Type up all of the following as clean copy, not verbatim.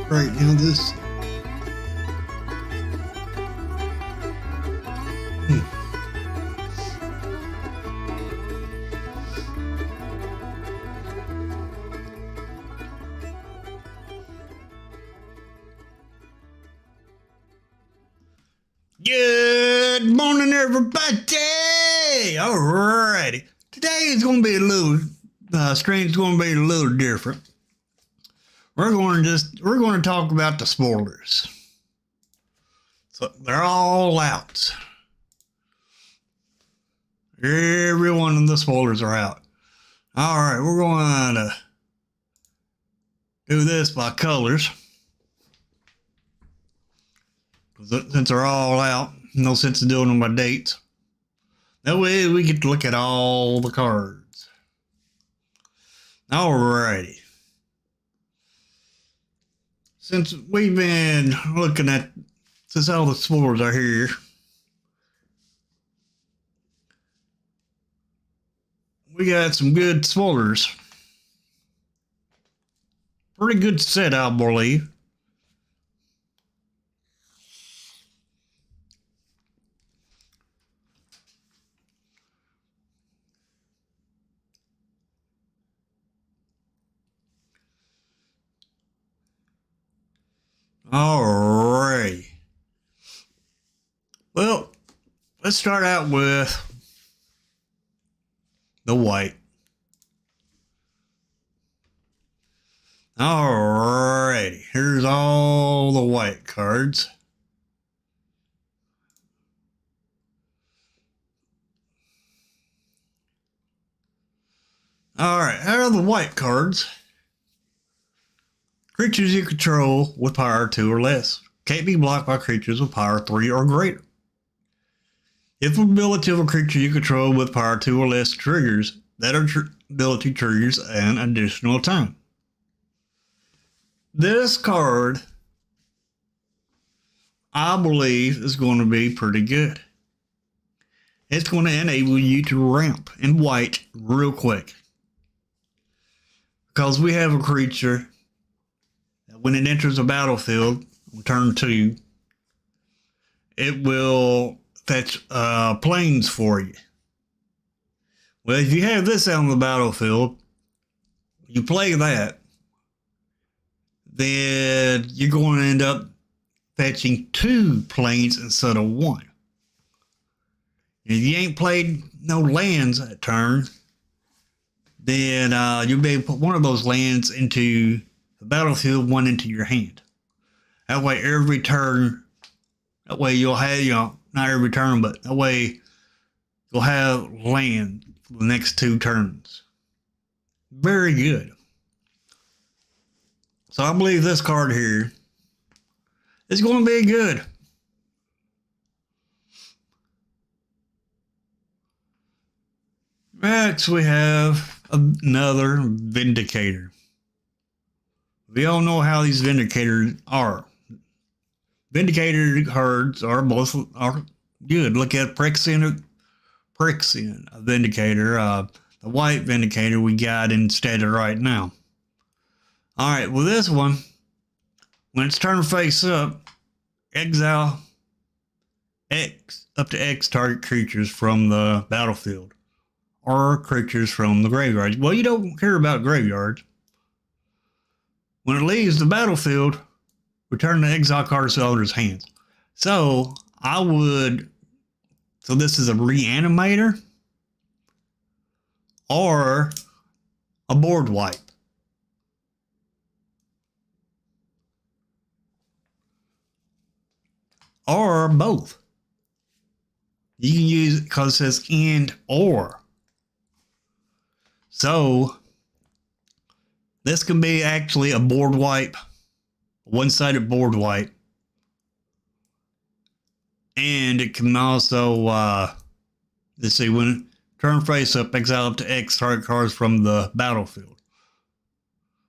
Right now, this. Good morning, everybody. Alrighty. Today is going to be a little, stream's going to be a little different. We're going to talk about the spoilers. So they're all out. Every one of the spoilers are out. Alright, we're going to do this by colors. Since they're all out, no sense in doing them by dates. That way we get to look at all the cards. Alrighty. Since we've been looking at, since all the spoilers are here, we got some good spoilers. Pretty good set, I believe. Alright. Well, let's start out with the white. Alrighty, here's all the white cards. Alright, out of the white cards, creatures you control with power 2 or less can't be blocked by creatures with power 3 or greater. If the ability of a creature you control with power 2 or less triggers, that ability triggers an additional time. This card, I believe, is going to be pretty good. It's going to enable you to ramp in white real quick. Because we have a creature that when it enters a battlefield on turn 2, it will fetch planes for you. Well, if you have this out on the battlefield, you play that, then you're going to end up fetching 2 planes instead of 1. If you ain't played no lands that turn, then you'll be able to put one of those lands into the battlefield, one into your hand. That way every turn, that way you'll have, not every turn, but that way you'll have land for the next 2 turns. Very good. So I believe this card here is going to be good. Next we have another Vindicator. We all know how these Vindicators are. Vindicator cards are both good. Look at Phyrexian Vindicator, the white Vindicator we got instead of right now. Alright, well this one, when it's turned face up, exile up to X target creatures from the battlefield or creatures from the graveyard. Well, you don't care about graveyards. When it leaves the battlefield, return the exile card to the owner's hands. So this is a reanimator or a board wipe. Or both. You can use it because it says and or. So this can be actually a board wipe, one-sided board wipe. And it can also, let's see, when turn face up, exile up to X target cards from the battlefield.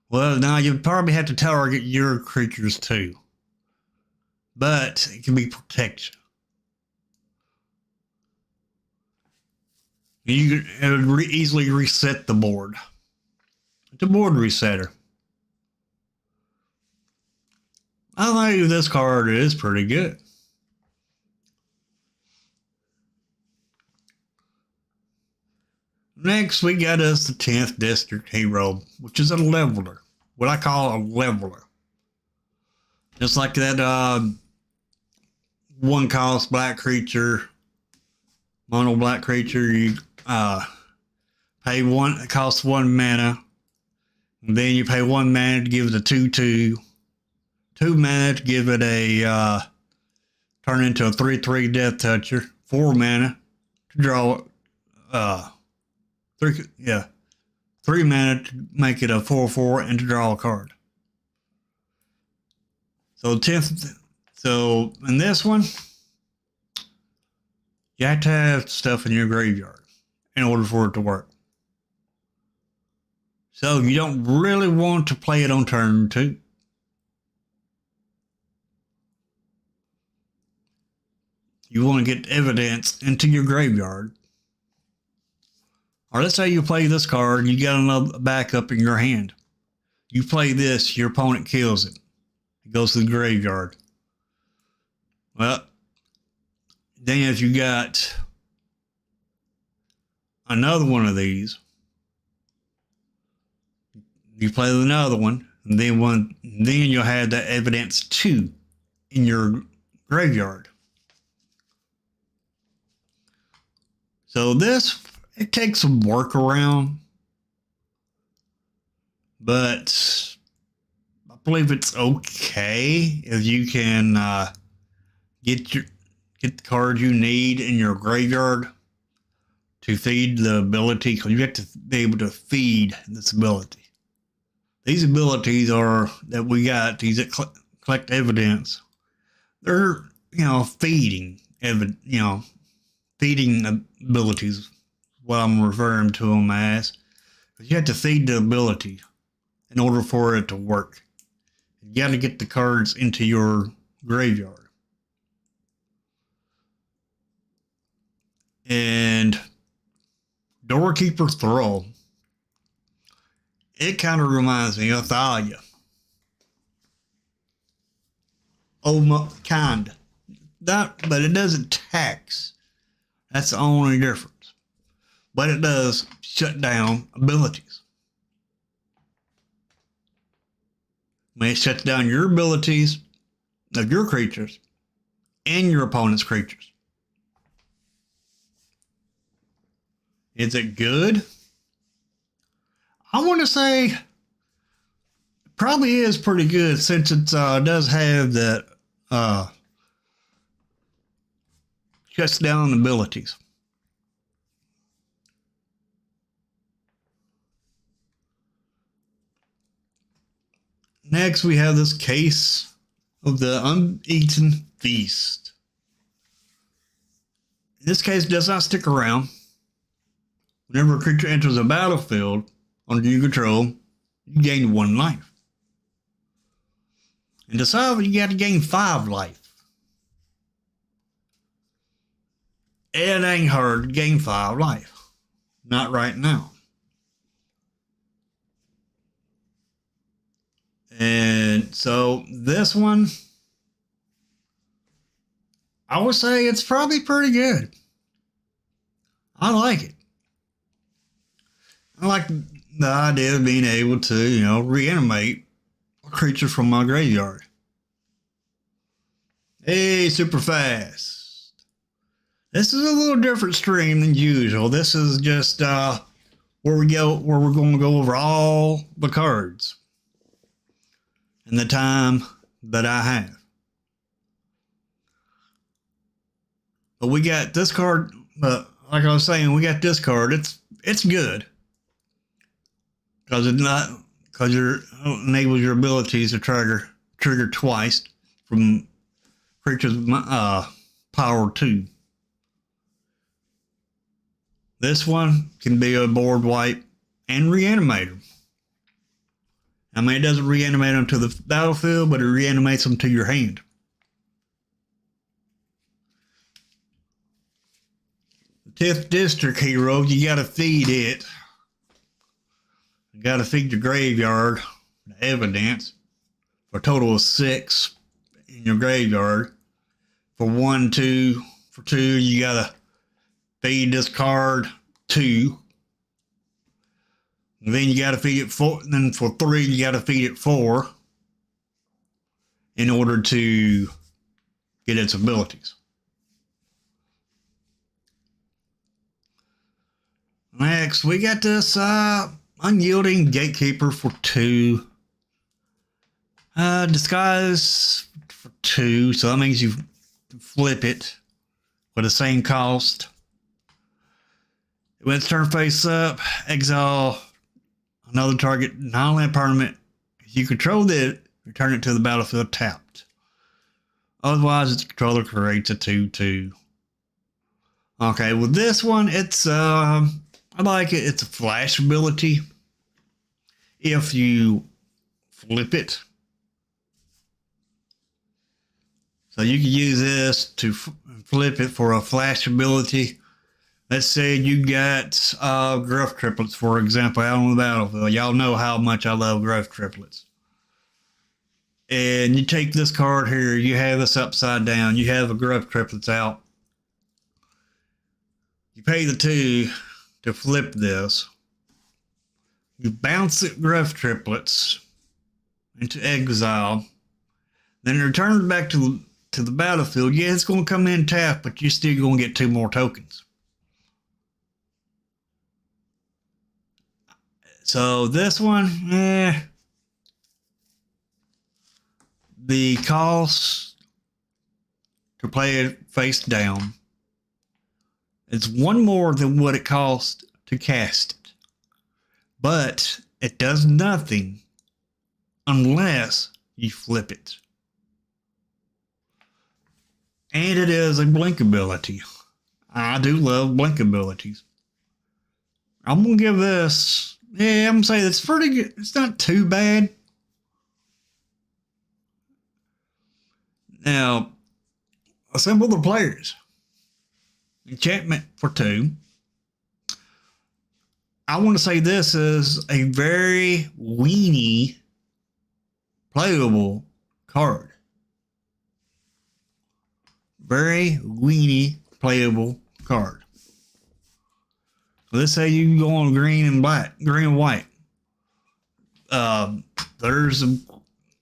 Well, now you probably have to target your creatures too. But it can be protection. You can easily reset the board. It's a board resetter. I think this card is pretty good. Next, we got us the 10th District Hero, which is a leveler. What I call a leveler. Just like that one cost black creature, mono black creature, you pay one, it costs 1 mana. And then you pay 1 mana to give it a 2/2. 2 mana to give it a turn into a 3/3 Death Toucher. 4 mana to draw 3 mana to make it a 4/4 and to draw a card. So in this one, you have to have stuff in your graveyard in order for it to work. So you don't really want to play it on turn 2. You want to get evidence into your graveyard. Or let's say you play this card and you got another backup in your hand. You play this, your opponent kills it. It goes to the graveyard. Well, then if you got another one of these, you play another one, and then you'll have that evidence 2 in your graveyard. So this, it takes some work around, but I believe it's okay if you can get the cards you need in your graveyard to feed the ability, because you have to be able to feed this ability. These abilities are that we got, these that collect evidence. They're, feeding feeding abilities, what I'm referring to them as. But you have to feed the ability in order for it to work. You got to get the cards into your graveyard. And Doorkeeper Thrall, it kind of reminds me of Thalia. Kind. But it doesn't tax. That's the only difference. But it does shut down abilities. It shuts down your abilities of your creatures and your opponent's creatures. Is it good? I want to say it probably is pretty good, since it does have that shuts down abilities. Next, we have this Case of the Uneaten Feast. This case does not stick around. Whenever a creature enters a battlefield under your control, you gain 1 life. And to solve it, you got to gain 5 life. It ain't hard to gain 5 life. Not right now. And so this one, I would say it's probably pretty good. I like it. I like the idea of being able to, reanimate a creature from my graveyard. Hey, super fast. This is a little different stream than usual. This is just where we're going to go over all the cards in the time that I have. But we got this card. Like I was saying, we got this card. It's good. Because it enables your abilities to trigger twice from creatures power 2. This one can be a board wipe and reanimator. I mean, it doesn't reanimate them to the battlefield, but it reanimates them to your hand. The 10th District Hero, you got to feed it. You got to feed your graveyard, the evidence, for a total of 6. in your graveyard. For 1, 2, for 2, you gotta feed this card 2. And then you gotta feed it 4. And then for 3, you gotta feed it 4 in order to get its abilities. Next, we got this Unyielding Gatekeeper for 2. Disguise for 2, so that means you flip it for the same cost. When it's turned face up, exile another target non-land permanent. If you control it, return it to the battlefield tapped. Otherwise, its controller creates a 2/2. Okay, with this one, it's I like it. It's a flash ability. If you flip it, so you can use this to flip it for a flash ability. Let's say you got Gruff Triplets, for example, out on the battlefield. Y'all know how much I love Gruff Triplets. And you take this card here, you have this upside down, you have the Gruff Triplets out. You pay the 2 to flip this. You bounce it Gruff Triplets into exile. Then it returns back to the battlefield. Yeah, it's going to come in tapped, but you're still going to get 2 more tokens. So this one, the cost to play it face down is 1 more than what it costs to cast it. But it does nothing unless you flip it. And it is a blink ability. I do love blink abilities. I'm going to give this, I'm going to say it's pretty good. It's not too bad. Now, assemble the players. Enchantment for 2. I want to say this is a very weenie playable card. Very weenie playable card. Let's say you go on green and white. There's some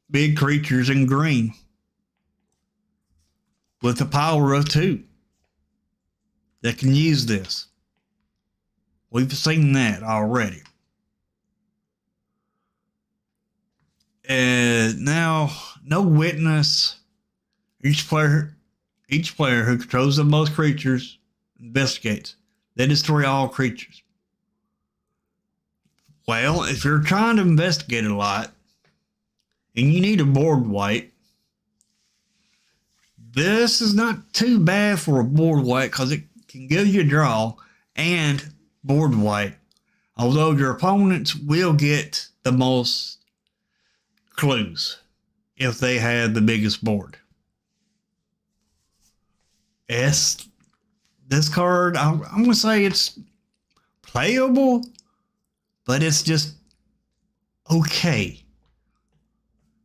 big creatures in green with the power of 2 that can use this. We've seen that already. And now, no witness. Each player who controls the most creatures investigates. They destroy all creatures. Well, if you're trying to investigate a lot and you need a board wipe, this is not too bad for a board wipe because it can give you a draw and board wipe. Although your opponents will get the most clues if they have the biggest board. This card, I'm going to say it's playable, but it's just okay.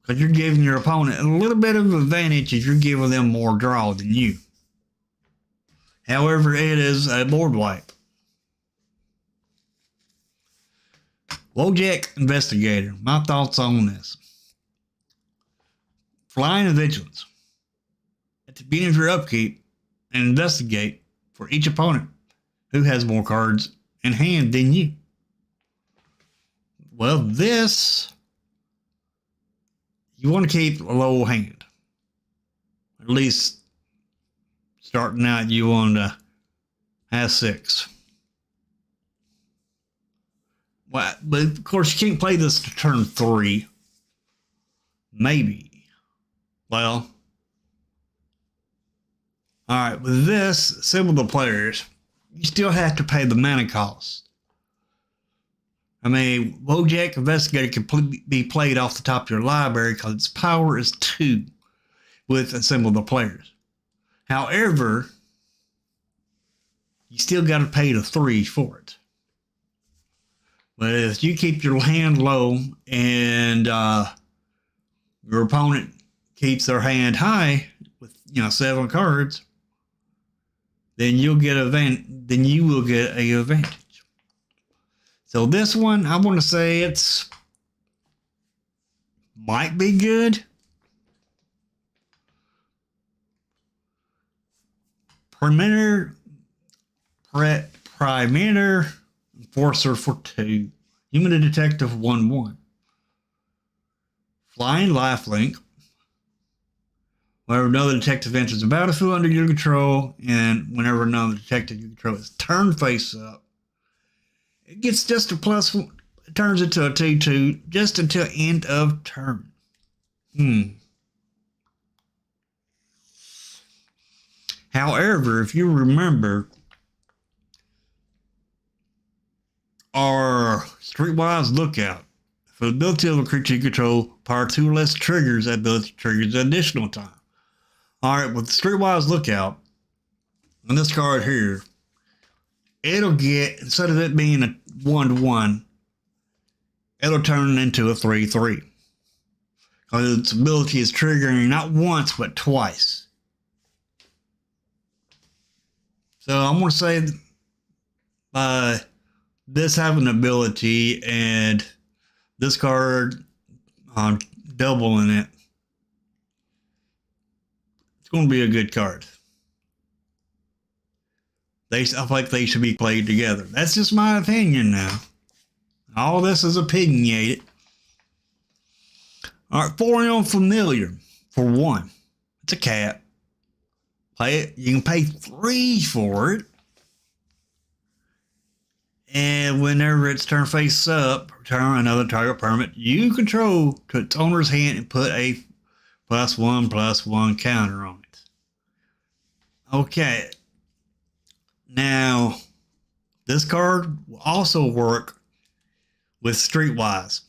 Because you're giving your opponent a little bit of advantage if you're giving them more draw than you. However, it is a board wipe. Wojak Investigator. My thoughts on this. Flying and Vigilance. At the beginning of your upkeep, and investigate for each opponent who has more cards in hand than you. Well, this, you want to keep a low hand. At least starting out, you want to have 6. Well, but of course, you can't play this to turn 3. Maybe. Well, all right, with this, assemble the players, you still have to pay the mana cost. I mean, Wojak Investigator can be played off the top of your library because its power is 2 with assemble the players. However, you still got to pay the 3 for it. But if you keep your hand low and your opponent keeps their hand high with 7 cards, then you'll get then you will get a advantage. So this one, I want to say it's might be good. Perimeter Enforcer for 2. Human Detective 1/1. Flying Lifelink. Whenever another detective enters a battlefield under your control, and whenever another detective you control is turned face up, it gets just a +1. It turns into a 2/2 just until end of turn. However, if you remember, our Streetwise Lookout, for the ability of a creature you control, power 2 or less triggers, that ability triggers additional time. Alright, with the Streetwise Lookout, on this card here, it'll get, instead of it being a 1/1, it'll turn into a 3/3. Because its ability is triggering not once, but twice. So I'm going to say by this having ability and this card doubling it, it's going to be a good card. I feel like they should be played together. That's just my opinion now. All this is opinionated. Alright, Thorium Familiar for 1. It's a cat. Play it. You can pay 3 for it. And whenever it's turned face up, return another target permanent you control to its owner's hand and put a +1/+1 counter on it. Okay. Now, this card will also work with Streetwise.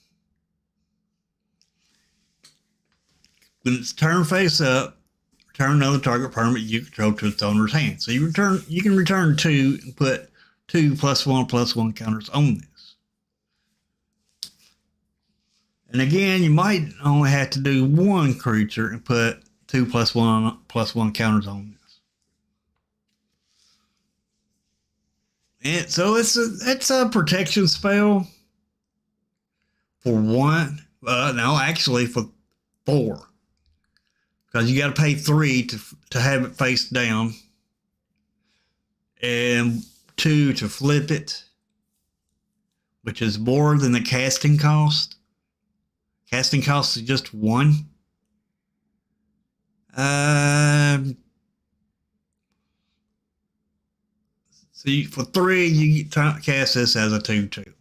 When it's turned face up, return another target permanent you control to its owner's hand. So you can return 2 and put 2 +1/+1 counters on this. And again, you might only have to do 1 creature and put 2 +1/+1 counters on this. And so it's a protection spell for 1. No, actually for 4. Because you got to pay 3 to have it face down. And 2 to flip it, which is more than the casting cost. Casting cost is just 1. So for 3, you cast this as a 2/2.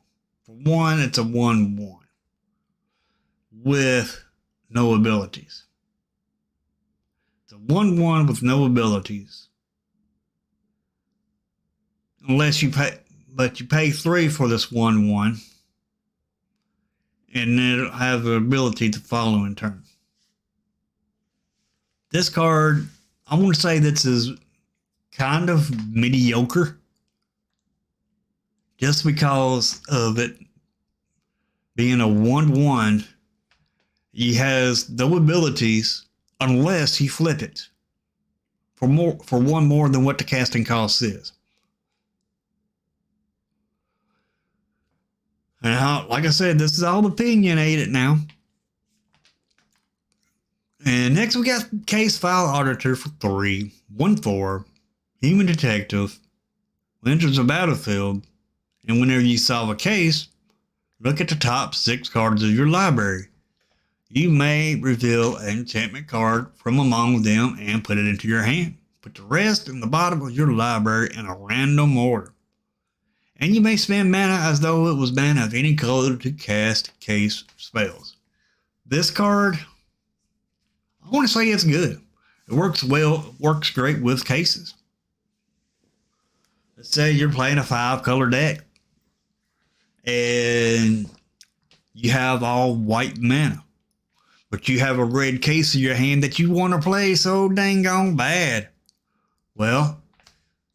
For 1, it's a 1/1 with no abilities. It's a 1/1 with no abilities. Unless you pay, but you pay 3 for this 1/1, and then it'll have the ability to follow in turn. This card, I want to say this is kind of mediocre, just because of it being a 1/1. He has no abilities unless you flip it for 1 more than what the casting cost is. And like I said, this is all opinionated now. And next we got Case File Auditor for 3. 1/4. Human Detective. Enters a battlefield. And whenever you solve a case, look at the top 6 cards of your library. You may reveal an enchantment card from among them and put it into your hand. Put the rest in the bottom of your library in a random order. And you may spend mana as though it was mana of any color to cast case spells. This card, I want to say it's good. It works well, it works great with cases. Let's say you're playing a 5-color deck and you have all white mana, but you have a red case in your hand that you want to play so dang on bad. Well,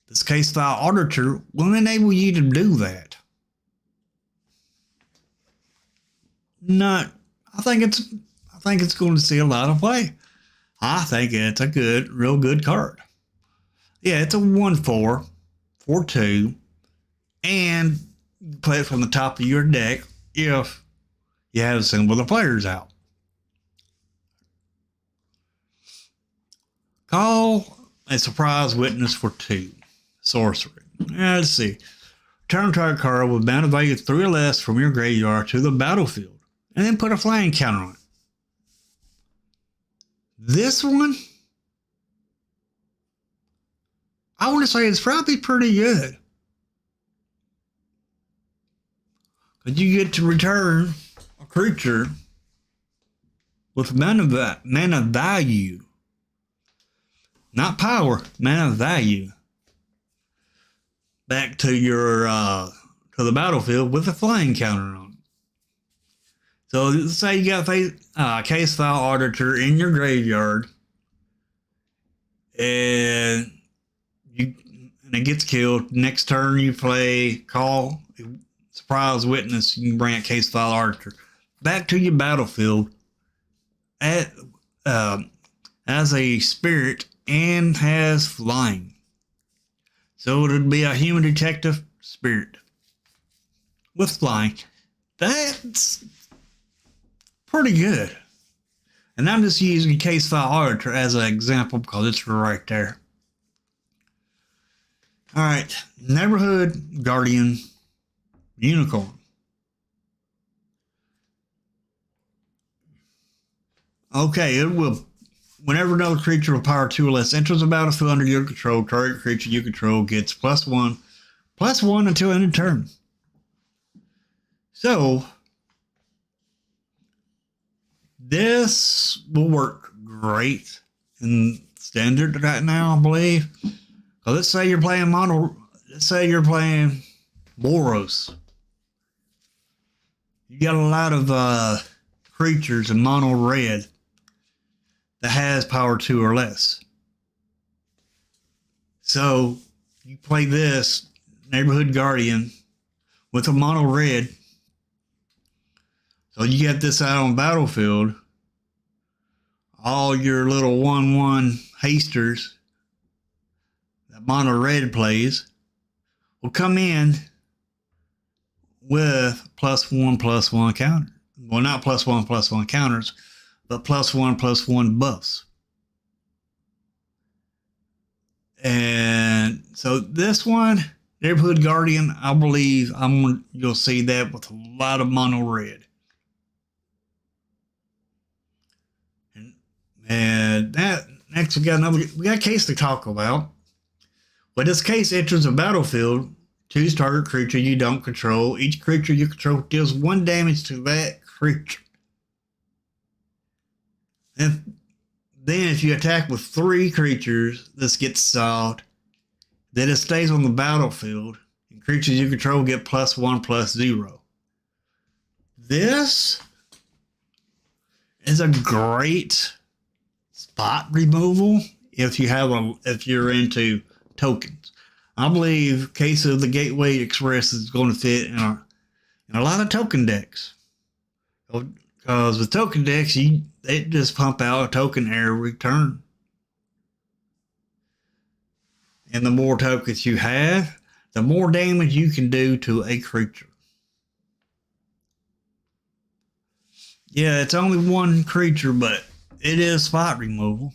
this Case File Auditor will enable you to do that. I think it's going to see a lot of play. I think it's a real good card. Yeah, it's a 1/4 for 2, and you play it from the top of your deck if you have some of the players out. Call a surprise witness for 2. Sorcery. Let's see. Turn target card with mana value 3 or less from your graveyard to the battlefield, and then put a flying counter on it. This one, I want to say it's probably pretty good. Because you get to return a creature with mana value. Not power, mana value. Back to your to the battlefield with a flying counter on it. So let's say you got Case File Auditor in your graveyard, and it gets killed. Next turn you play Call Surprise Witness. You can bring a Case File Auditor back to your battlefield as a spirit and has flying. So it would be a human detective spirit with flying. That's pretty good. And I'm just using Case File Auditor as an example because it's right there. Alright, Neighborhood Guardian Unicorn. Okay, it will. Whenever another creature with power 2 or less enters the battlefield under your control, target creature you control gets +1 until end of turn. So, this will work great in standard right now, I believe. So let's say you're playing Boros. You got a lot of creatures in mono red that has power 2 or less. So you play this Neighborhood Guardian with a mono red. So you get this out on battlefield. All your little 1/1 hasters that mono red plays will come in with +1/+1 counter. Well, not +1/+1 counters, but +1/+1 buffs. And so this one, Neighborhood Guardian, I believe you'll see that with a lot of mono red. And that next we got a case to talk about. When this case enters the battlefield, choose target creature you don't control. Each creature you control deals 1 damage to that creature. And then if you attack with 3 creatures, this gets solved. Then it stays on the battlefield, and creatures you control get +1/+0. This is a great spot removal if you're into tokens. I believe Case of the Gateway Express is going to fit in a lot of token decks. Because with token decks, they just pump out a token every turn. And the more tokens you have, the more damage you can do to a creature. Yeah, it's only 1 creature, but it is spot removal.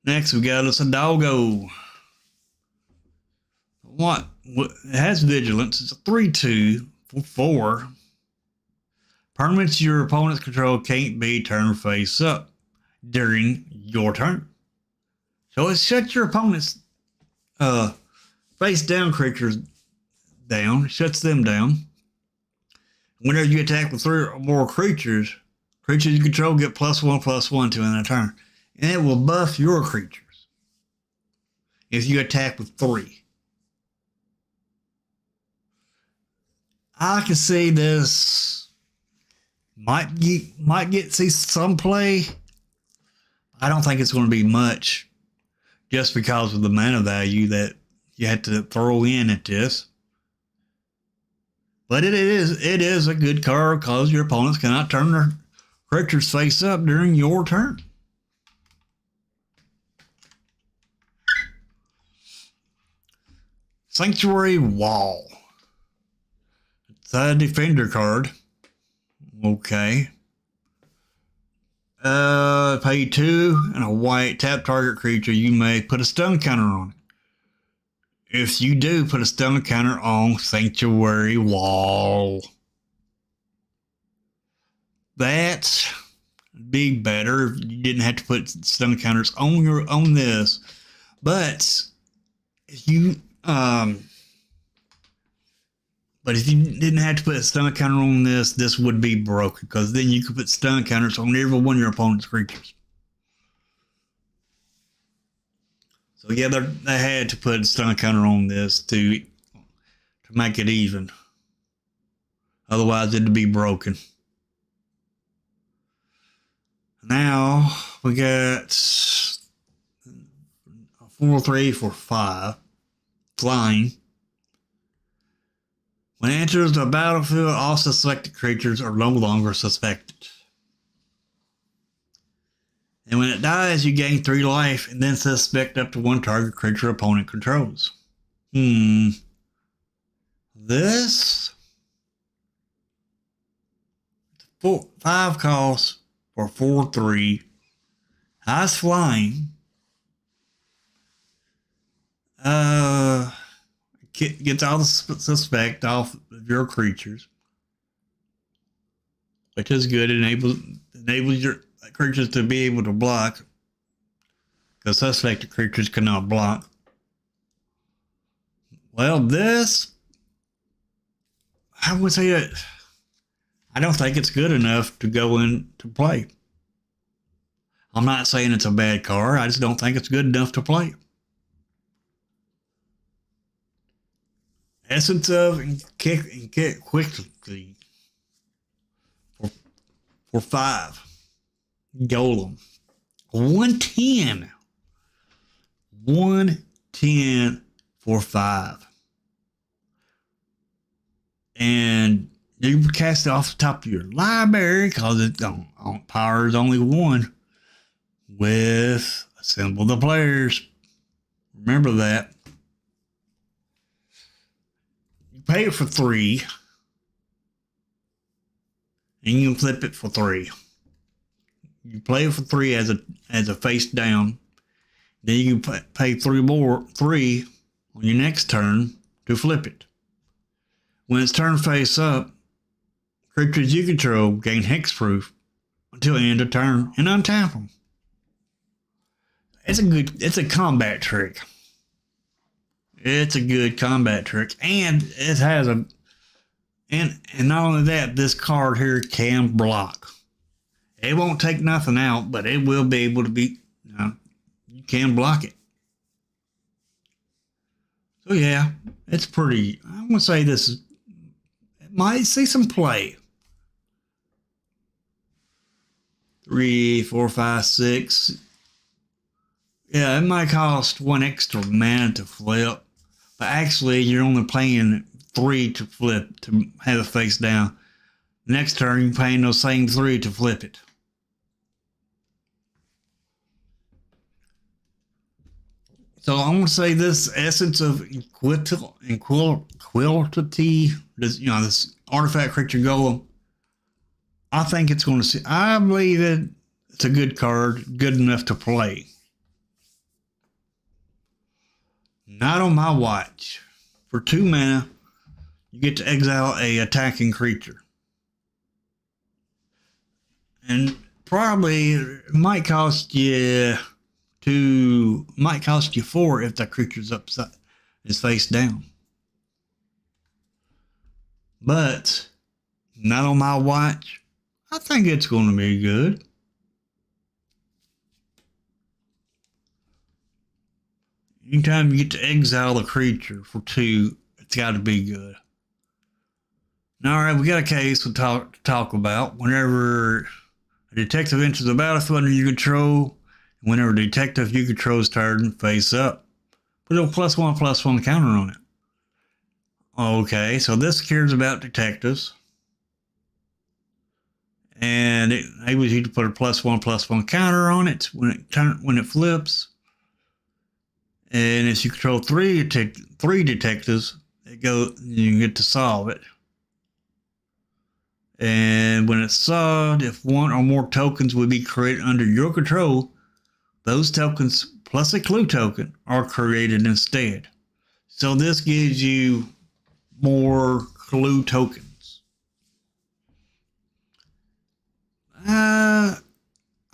Next, we got us a doggo. It has vigilance. It's a 3/2 for 4. Permanents your opponent's control can't be turned face up during your turn. So it shuts your opponent's face down creatures down, shuts them down. Whenever you attack with 3 or more creatures you control get +1/+1 to end a turn. And it will buff your creatures if you attack with 3. I can see this might see some play. I don't think it's going to be much, just because of the mana value that you have to throw in at this. But it is a good card because your opponents cannot turn their creatures face up during your turn. Sanctuary Wall. It's a defender card. Okay. Pay 2 and a white. Tap target creature. You may put a stun counter on it. If you do, put a stun counter on Sanctuary Wall. That'd be better if you didn't have to put stun counters on this. But if you didn't have to put a stun counter on this would be broken, because then you could put stun counters on every one of your opponent's creatures. So yeah, they had to put a stun counter on this to make it even. Otherwise, it'd be broken. Now we got a 4/3 for 5 flying. When it enters the battlefield, all suspected creatures are no longer suspected. And when it dies, you gain 3 life and then suspect up to 1 target creature opponent controls. This 5 costs for 4/3. Highest flying. Gets all the suspect off of your creatures, which is good. It enables your creatures to be able to block, because suspected creatures cannot block. Well, this, I would say that I don't think it's good enough to go into play. I'm not saying it's a bad card. I just don't think it's good enough to play. Essence of and kick quickly for 5. Golem. 110. 110 for 5. And you can cast it off the top of your library, because it power is only 1 with Assemble the Players. Remember that. Pay it for 3, and you can flip it for 3. You play it for 3 as a face down. Then you can pay 3 on your next turn to flip it. When it's turned face up, creatures you control gain hexproof until the end of turn and untap them. It's a combat trick. It's a good combat trick, and it has and not only that, this card here can block. It won't take nothing out, but it will be able to be, you can block it. So yeah, it's pretty, I'm going to say it might see some play. 3, 4, 5, 6. Yeah, it might cost 1 extra mana to flip. But actually, you're only paying 3 to flip, to have it face down. Next turn, you're paying those same 3 to flip it. So I'm going to say this Essence of Equality, this artifact creature golem, I think it's going to see, I believe it's a good card, good enough to play. Not on my watch. For 2 mana, you get to exile a attacking creature. And probably it might cost you 4 if the creature's is face down. But not on my watch. I think it's going to be good. Anytime you get to exile a creature for 2, it's got to be good. Now, all right, we got a case to talk about. Whenever a detective enters the battlefield under your control, whenever a detective you control's turn face up, put a +1/+1 counter on it. Okay, so this cares about detectives. And it enables you to put a +1/+1 counter on it when it flips. And if you control three detectives, you get to solve it. And when it's solved, if one or more tokens would be created under your control, those tokens plus a clue token are created instead. So this gives you more clue tokens.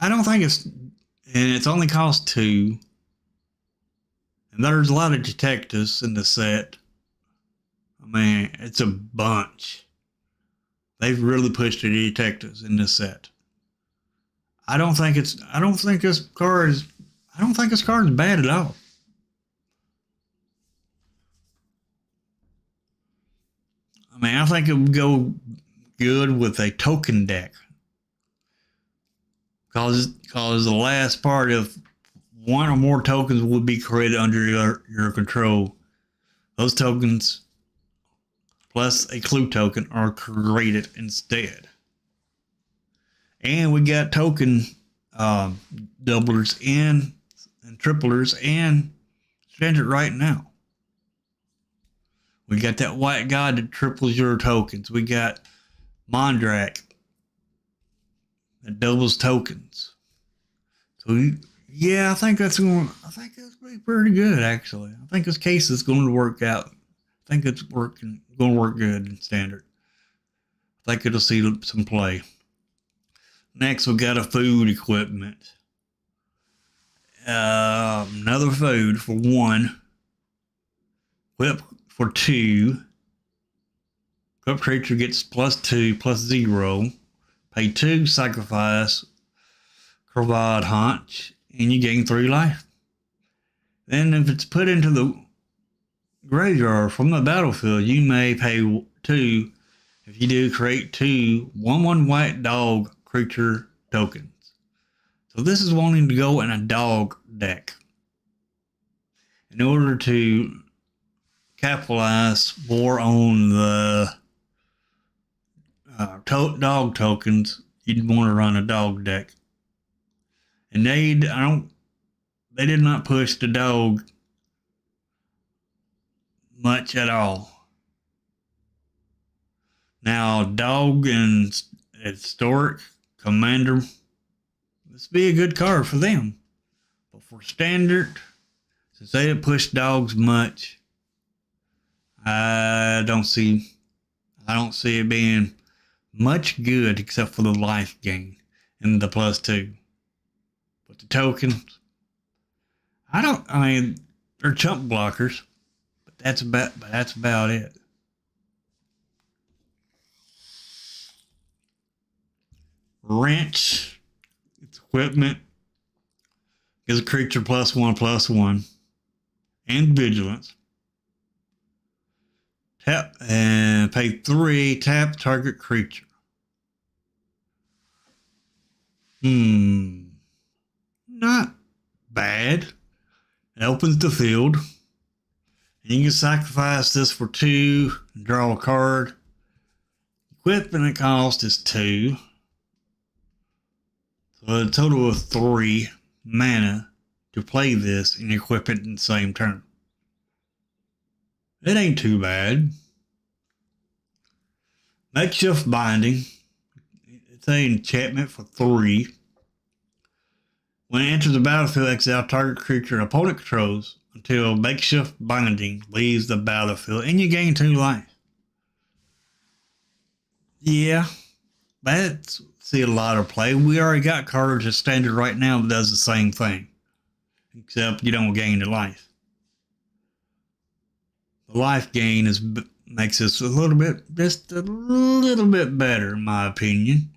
I don't think it's only cost 2. And there's a lot of detectives in the set. I mean, it's a bunch. They've really pushed the detectives in this set. I don't think this card is bad at all. I mean, I think it would go good with a token deck. Because the last part of one or more tokens would be created under your control. Those tokens plus a clue token are created instead. And we got token doublers and triplers and standard right now. We got that white god that triples your tokens. We got Mondrak that doubles tokens. So yeah, I think that's going to be pretty good actually. I think this case is going to work out. I think it's going to work good in standard. I think it'll see some play. Next, we got a food equipment. Another food for 1. Whip for 2. Equip creature gets +2/+0. Pay 2, sacrifice Cravat Haunch, and you gain 3 life. Then if it's put into the graveyard from the battlefield, you may pay 2. If you do, create 2 1/1 white dog creature tokens. So this is wanting to go in a dog deck. In order to capitalize more on the dog tokens, you'd want to run a dog deck. And they did not push the dog much at all. Now, dog and historic commander, this would be a good card for them. But for standard, since they didn't push dogs much, I don't see it being much good except for the life gain and the +2. But the tokens, they're chump blockers, but that's about it. Wrench, its equipment, gives a creature +1/+1 and vigilance. Tap and pay 3, tap target creature. Not bad. It opens the field. And you can sacrifice this for 2 and draw a card. Equipment cost is 2. So a total of 3 mana to play this and equip it in the same turn. It ain't too bad. Makeshift Binding. It's an enchantment for 3. When it enters the battlefield, exile target creature an opponent controls until Makeshift Binding leaves the battlefield, and you gain 2 life. Yeah, that's see a lot of play. We already got cards at standard right now that does the same thing, except you don't gain the life. The life gain makes this just a little bit better, in my opinion.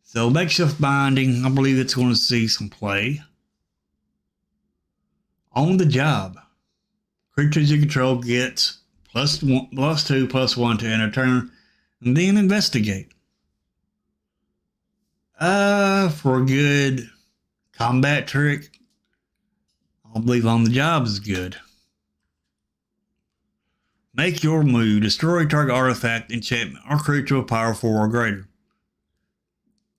So Makeshift Binding, I believe it's going to see some play. On the job, creatures you control get +2/+1 to enter turn, and then investigate. For a good combat trick, I believe On the Job is good. Make your move. Destroy target artifact, enchantment, or creature with power 4 or greater.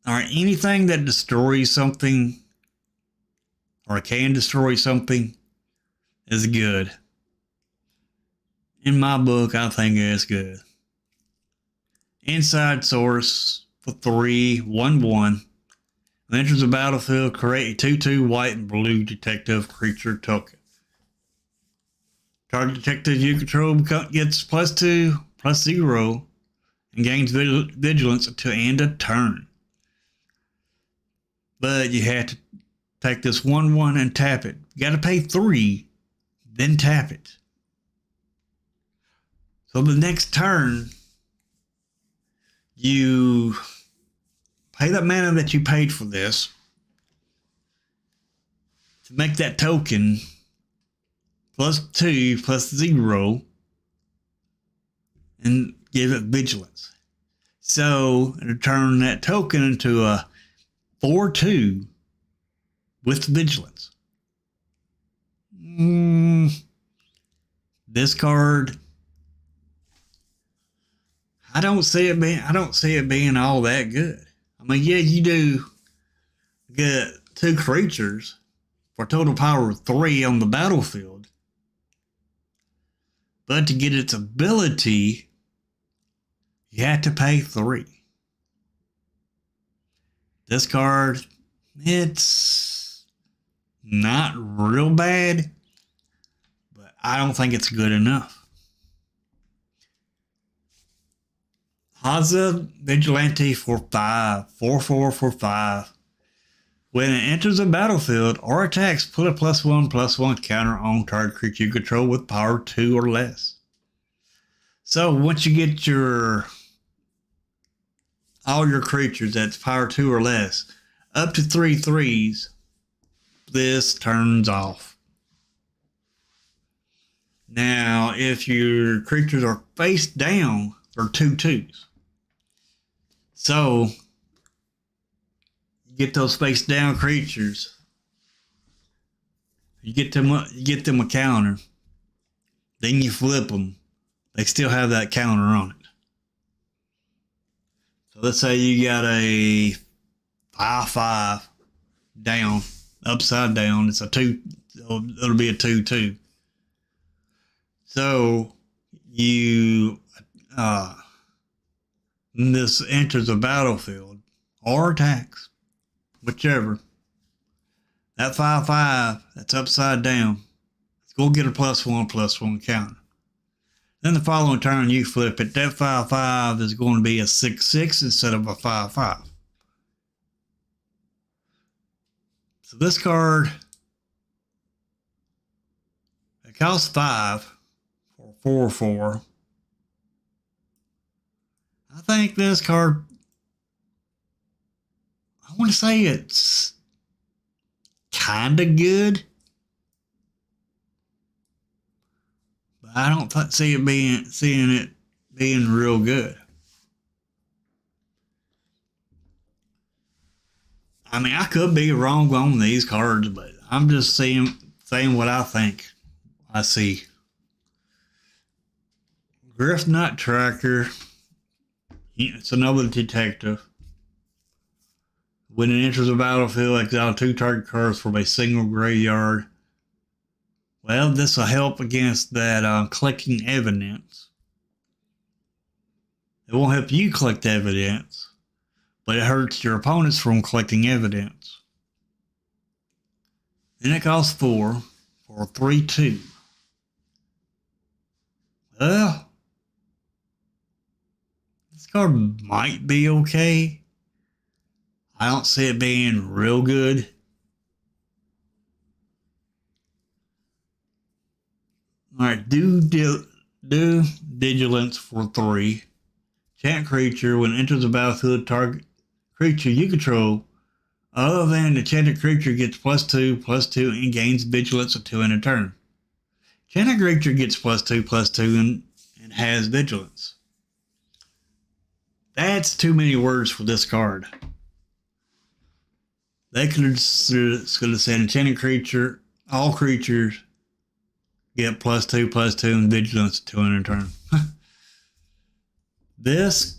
Alright, anything that destroys something or can destroy something is good. In my book, I think it's good. Inside Source for 3, 1/1. When enters the battlefield, create a 2/2 white and blue detective creature token. Target detective you control gets +2/+0 and gains vigilance until end of turn. But you have to take this 1/1 and tap it. You got to pay 3, then tap it. So the next turn, you pay the mana that you paid for this to make that token +2/+0 and give it vigilance. So it'll turn that token into a 4/2 with vigilance. This card, I don't see it being all that good. I mean, yeah, you do get 2 creatures for a total power of 3 on the battlefield. But to get its ability, you have to pay 3. This card, it's not real bad, but I don't think it's good enough. Haza Vigilante for 5, 4/4 for 5. When it enters the battlefield or attacks, put a +1/+1 counter on target creature you control with power 2 or less. So once you get all your creatures that's power 2 or less, up to 3 3s, this turns off. Now, if your creatures are face down, they're 2 2s. So you get those face down creatures, you get them a counter, then you flip them. They still have that counter on it. So let's say you got a 5/5 down, upside down. It's a 2. It'll be a 2/2. So this enters the battlefield or attacks, whichever. That 5/5 that's upside down, it's gonna get a +1/+1 counter. Then the following turn you flip it. That 5/5 is going to be a 6/6 instead of a 5/5. So this card, it costs 5 for 4/4. I think this card, I want to say it's kind of good, but I don't seeing it being real good. I mean, I could be wrong on these cards, but I'm just saying what I think I see. Griffnut Tracker. It's another detective. When it enters the battlefield, exile 2 target cards from a single graveyard. Well, this will help against that collecting evidence. It won't help you collect evidence, but it hurts your opponents from collecting evidence. Then it costs 4 for 3/2. Well, this card might be okay. I don't see it being real good. Alright, do vigilance for 3. Chant creature, when it enters the battlefield, target creature you control, other than the chanted creature, gets +2/+2 and gains vigilance until end of turn. Chanted creature gets +2/+2 and has vigilance. That's too many words for this card. They could have said enchanted creature, all creatures get +2/+2 and vigilance to end a turn. This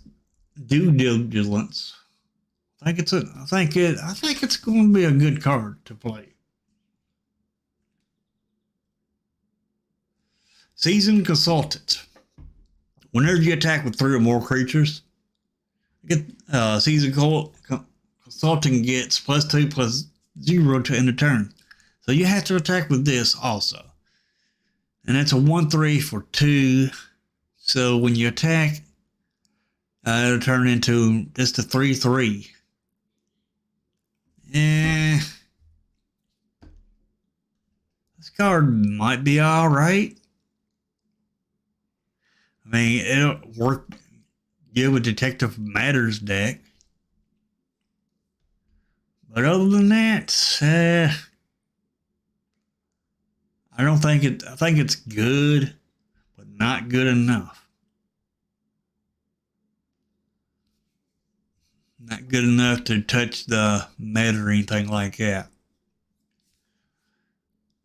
due diligence. I think it's going to be a good card to play. Seasoned Consultant. Whenever you attack with 3 or more creatures, Seasoned Consultant gets +2/+0 to end the turn. So you have to attack with this also. And it's a 1/3 for 2. So when you attack, it'll turn into just a 3/3. This card might be alright. I mean, it'll work good with Detective Matters deck. But other than that, I think it's good, but not good enough. Not good enough to touch the meta or anything like that.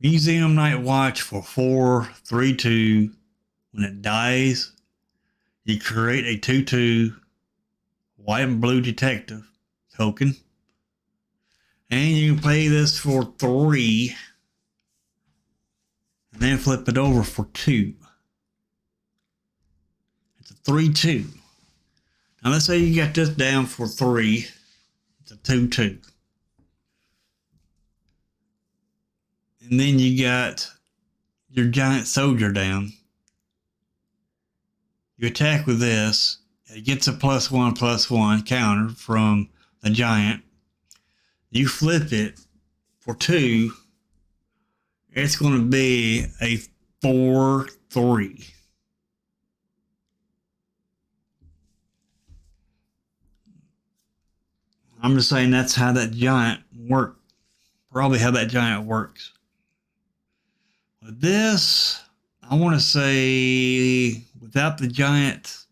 Museum Night Watch for 4/3/2. When it dies, you create a 2/2 white and blue detective token. And you can play this for 3. And then flip it over for 2. It's a 3/2. Now let's say you got this down for 3. It's a 2/2. And then you got your giant soldier down. You attack with this. It gets a +1/+1 counter from the giant. You flip it for 2. It's going to be a 4/3. I'm just saying that's how that giant works. Probably how that giant works. With this, I want to say without the giant,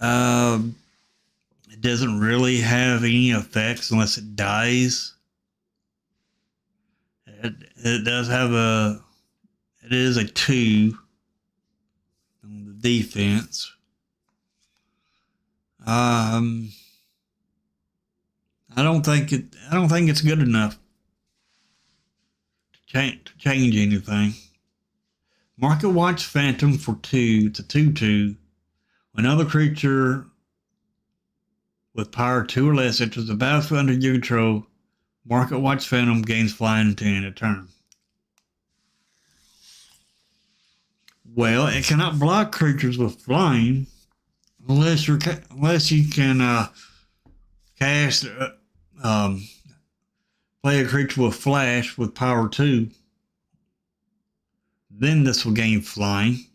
it doesn't really have any effects unless it dies. It does have it is a 2 on the defense. I don't think it's good enough to change anything. Market Watch Phantom for 2. It's a 2/2. Another creature with power 2 or less enters the battlefield under your control. Market Watch Phantom gains flying until end of turn. Well, it cannot block creatures with flying unless you can cast play a creature with flash with power 2. Then this will gain flying.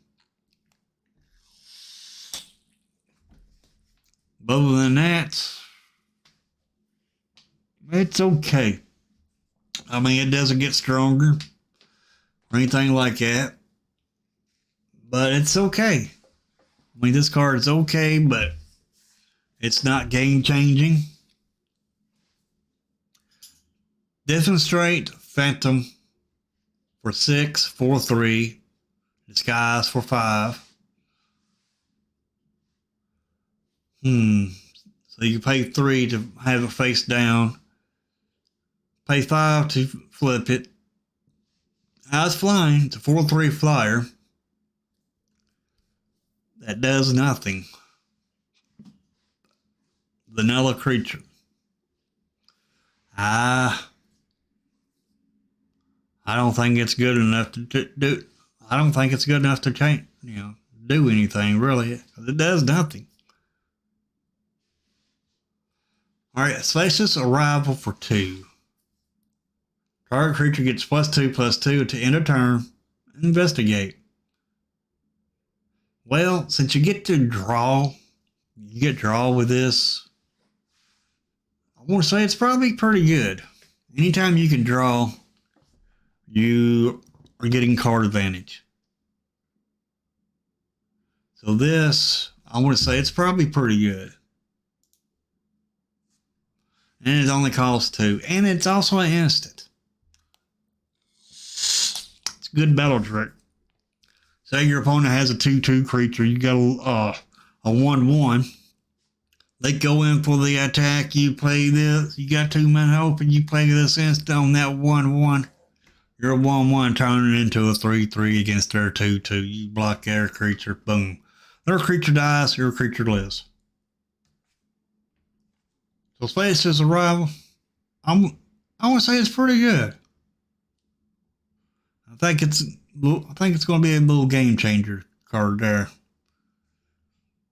But other than that, it's okay. I mean, it doesn't get stronger or anything like that. But it's okay. I mean, this card is okay, but it's not game changing. Demonstrate Phantom for 6, 4/3. Disguise for 5. So you pay 3 to have it face down. Pay 5 to flip it. It's flying. It's a 4/3 flyer. That does nothing. Vanilla creature. I don't think it's good enough to do. I don't think it's good enough to change. Do anything really. It does nothing. All right, Spacious Arrival for 2. Target creature gets +2/+2 to end a turn. Investigate. Well, since you get draw with this. I want to say it's probably pretty good. Anytime you can draw, you are getting card advantage. So this, I want to say it's probably pretty good. And it only costs 2. And it's also an instant. It's a good battle trick. Say your opponent has a 2/2 creature, you got a 1/1. They go in for the attack, you play this, you got 2 mana open, you play this instant on that 1/1. Your 1/1 turning into a 3/3 against their 2/2. You block their creature, boom. Their creature dies, your creature lives. So Faceless Arrival, I want to say it's pretty good. I think it's going to be a little game changer card there.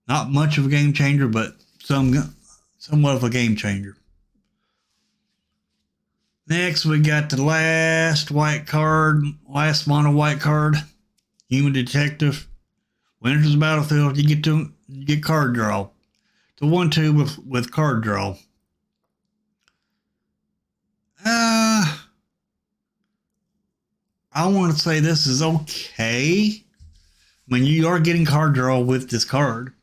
Not much of a game changer, but somewhat of a game changer. Next, we got the last mono white card, Human Detective. When it enters the battlefield, you get card draw. The 1/2 with card draw. I want to say this is okay. I mean, you are getting card draw with this card.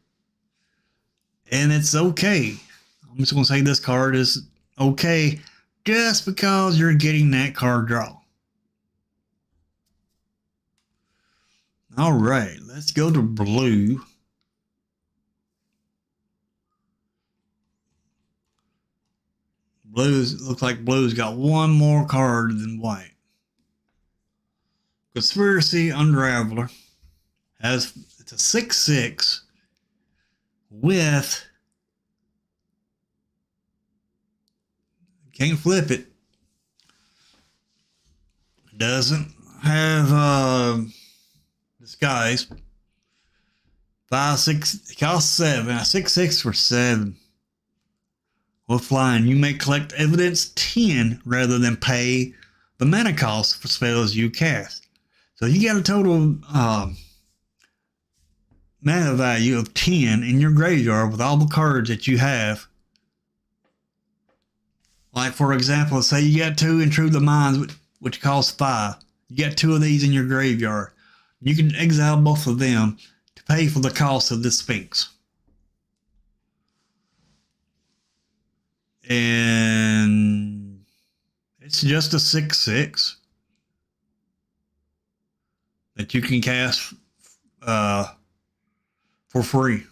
And it's okay. I'm just going to say this card is okay just because you're getting that card draw. All right, let's go to blue. Looks like blue's got one more card than white. Conspiracy Unraveler it's a 6/6 with, can't flip it. Doesn't have disguise. 5/6, it costs 7. A 6/6 for 7. With flying, you may collect evidence 10 rather than pay the mana cost for spells you cast. So you got a total mana value of 10 in your graveyard with all the cards that you have. Like, for example, say you got 2 Intrude the Minds, which cost 5. You got 2 of these in your graveyard. You can exile both of them to pay for the cost of this Sphinx. And it's just a 6/6 that you can cast for free.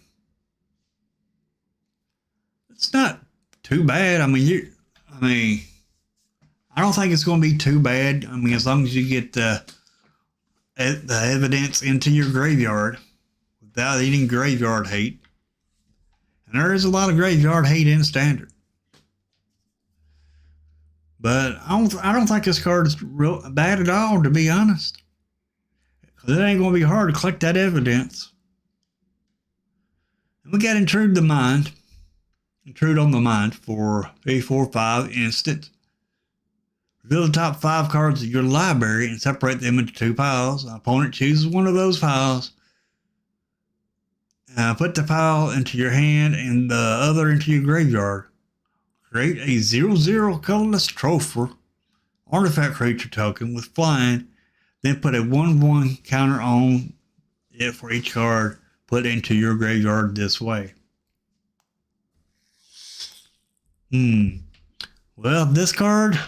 It's not too bad. I don't think it's going to be too bad. I mean, as long as you get the evidence into your graveyard without eating graveyard hate. And there is a lot of graveyard hate in Standard. But I don't think this card is real bad at all, to be honest. Because it ain't going to be hard to collect that evidence. And we got Intrude the Mind. Intrude on the Mind for a 4/5 instant. Reveal the top 5 cards of your library and separate them into 2 piles. The opponent chooses one of those piles. Put the pile into your hand and the other into your graveyard. Create a 0/0 colorless trophy artifact creature token with flying. Then put a 1/1 counter on it for each card put into your graveyard this way. Well, this card,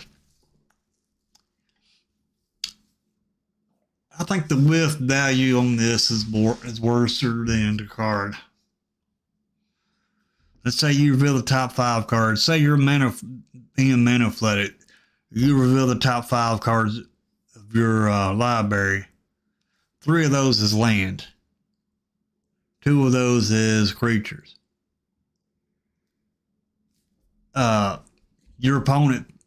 I think the whiff value on this is worse than the card. Let's say you reveal the top 5 cards. Say you're being mana flooded. You reveal the top 5 cards of your library. 3 of those is land. 2 of those is creatures. Your opponent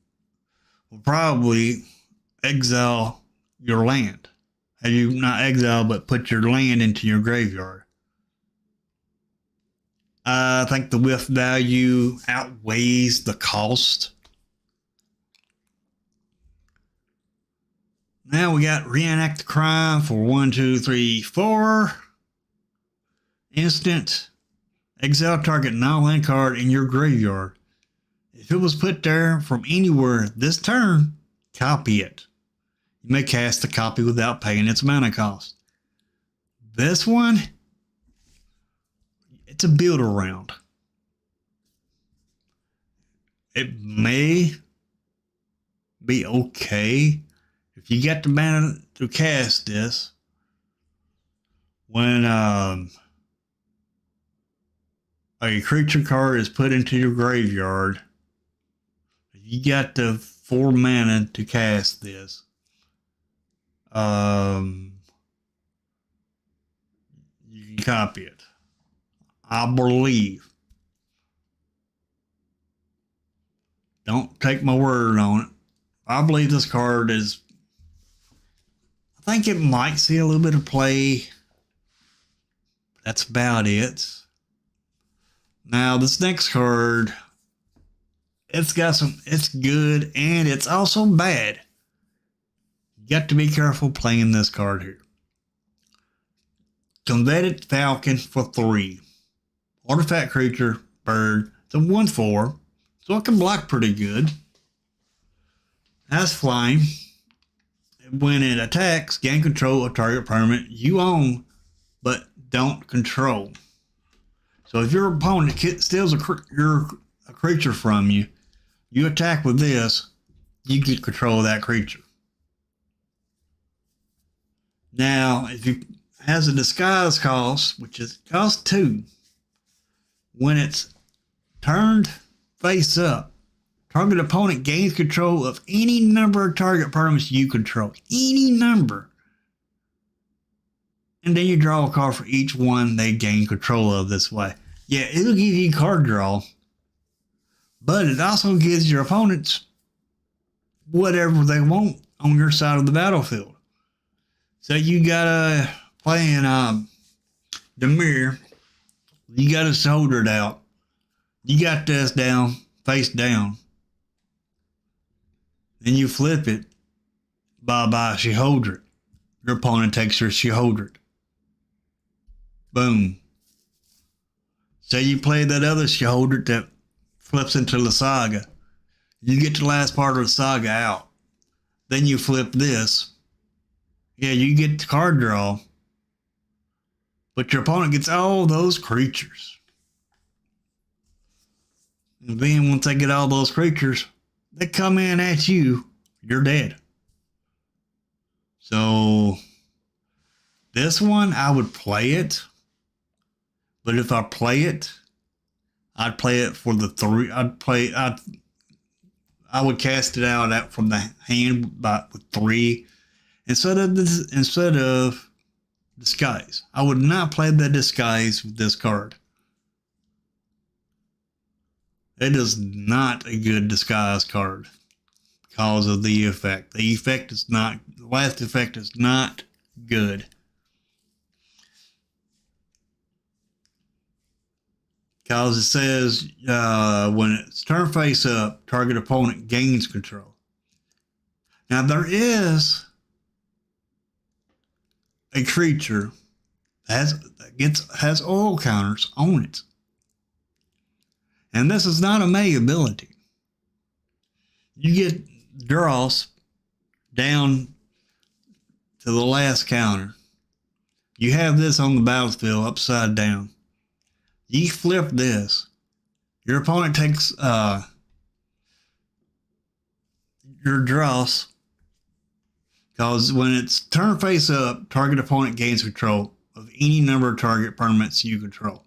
will probably exile your land. Have you not exile, but put your land into your graveyard? I think the whiff value outweighs the cost. Now we got Reenact the Crime for 1, 2, 3, 4. Instant. Exile target non-land card in your graveyard. If it was put there from anywhere this turn, copy it. You may cast the copy without paying its mana cost. This one, it's a build around. It may be okay If you get the mana to cast this, when a creature card is put into your graveyard, you got the 4 mana to cast this. You can copy it. I believe. Don't take my word on it. I believe this card is... I think it might see a little bit of play. That's about it. Now, this next card, it's good, and it's also bad. You got to be careful playing this card here. Coveted Falcon for 3. Artifact creature, bird. It's a 1/4, so it can block pretty good. Has flying. When it attacks, gain control of target permanent you own, but don't control. So if your opponent steals a creature from you, you attack with this, you get control of that creature. Now, if it has a disguise cost, which is cost 2, when it's turned face up, target opponent gains control of any number of target permanents you control. Any number. And then you draw a card for each one they gain control of this way. Yeah, it'll give you card draw, but it also gives your opponents whatever they want on your side of the battlefield. So you got playing Dimir, you got a Shouldered out. You got this down, face down. Then you flip it. Bye-bye, Sheoldred. Your opponent takes her Sheoldred. Boom. Say you play that other Sheoldred that flips into the Saga. You get the last part of the Saga out. Then you flip this. Yeah, you get the card draw. But your opponent gets all those creatures. And then once they get all those creatures, they come in at you, you're dead. So this one, I would play it. But if I play it, I'd play it for the 3. I would cast it out from the hand with 3 instead of disguise. I would not play the disguise with this card. It is not a good disguise card because of the effect. The last effect is not good. Because it says when it's turned face up, target opponent gains control. Now there is a creature that has oil counters on it. And this is not a May ability. You get draws down to the last counter. You have this on the battlefield upside down. You flip this. Your opponent takes your draws. Because when it's turned face up, target opponent gains control of any number of target permanents you control.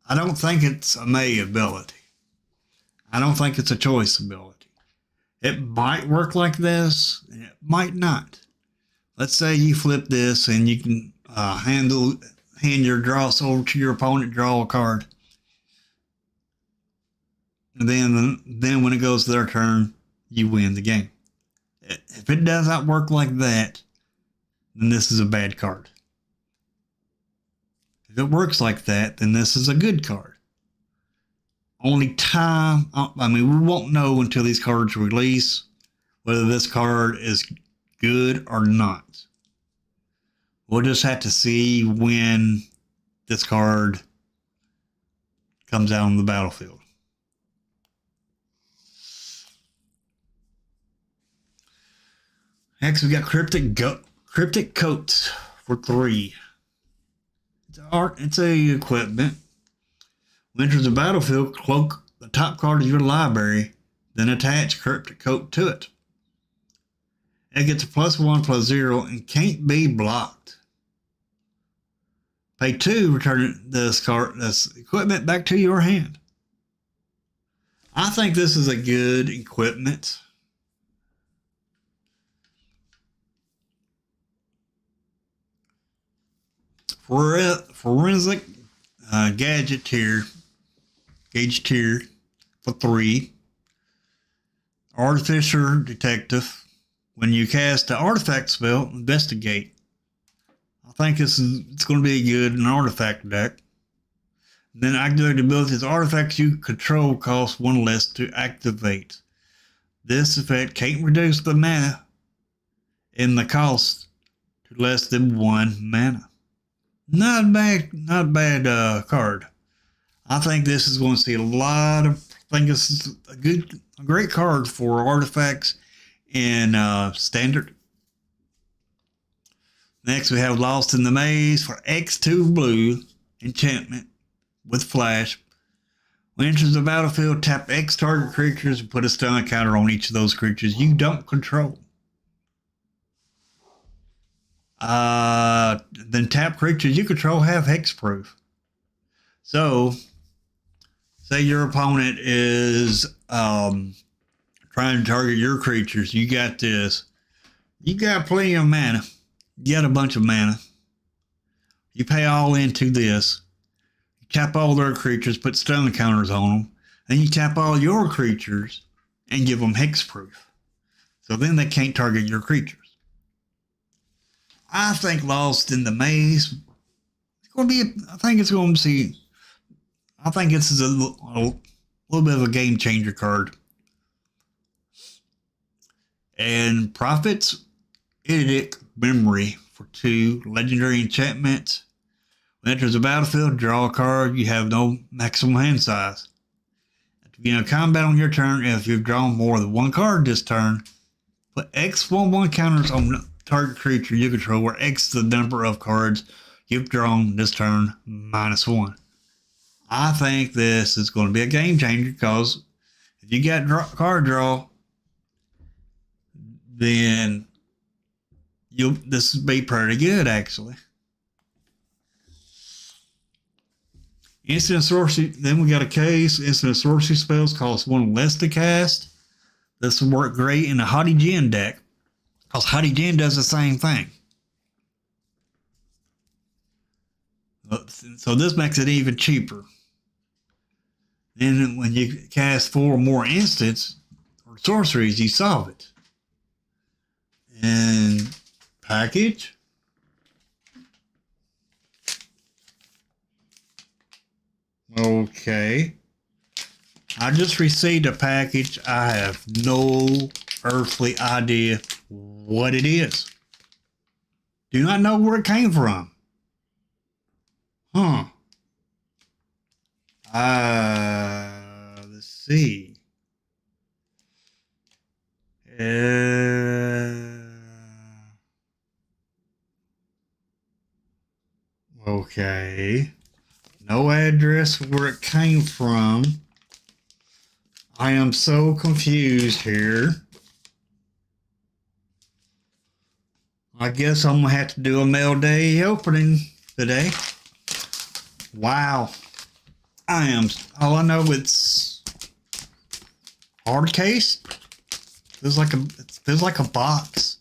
I don't think it's a May ability. I don't think it's a choice ability. It might work like this, and it might not. Let's say you flip this and you can hand your draws over to your opponent, draw a card. And then when it goes to their turn, you win the game. If it does not work like that, then this is a bad card. If it works like that, then this is a good card. Only time, we won't know until these cards release whether this card is good or not. We'll just have to see when this card comes out on the battlefield. Next, we got Cryptic Coats for 3. It's a equipment. When enters the battlefield, cloak the top card of your library, then attach Cryptic Coat to it. It gets a +1/+0 and can't be blocked. Pay 2, return this equipment back to your hand. I think this is a good equipment. Forensic Gadget tier, Gauge tier for 3. Artificer Detective. When you cast the artifact spell, investigate. I think it's going to be good in an artifact deck. Then activate abilities. Artifacts you control cost 1 less to activate. This effect can't reduce the mana in the cost to less than 1 mana. Not bad card. I think this is going to see a lot of. I think this is a great card for artifacts in standard. Next, we have Lost in the Maze for X2 blue enchantment with flash. When enters the battlefield, tap X target creatures and put a stun counter on each of those creatures you don't control. Then tap creatures you control have hexproof. So, say your opponent is trying to target your creatures. You got this. You got plenty of mana. You got a bunch of mana. You pay all into this. You tap all their creatures, put stun counters on them. Then you tap all your creatures and give them hexproof. So then they can't target your creatures. I think Lost in the Maze. It's going to be. I think it's going to see. I think this is a little bit of a game changer card. And Prophet's Edict Memory for 2 legendary enchantment. When enters the battlefield, draw a card. You have no maximum hand size. At the beginning of combat on your turn, if you've drawn more than 1 card this turn, put X/1/1 counters on target creature you control, where X is the number of cards you've drawn this turn -1. I think this is going to be a game changer because if you got card draw, then this would be pretty good actually. Instant sorcery. Then we got a case. Instant sorcery spells cost 1 less to cast. This will work great in a Haughty Djinn deck because Haughty Djinn does the same thing. So this makes it even cheaper. Then when you cast 4 or more instants or sorceries, you solve it. And package. Okay. I just received a package. I have no earthly idea what it is. Do not know where it came from. Huh. Let's see. Okay. No address where it came from. I am so confused here. I guess I'm going to have to do a mail day opening today. Wow. All I know it's hard case. It feels like a box.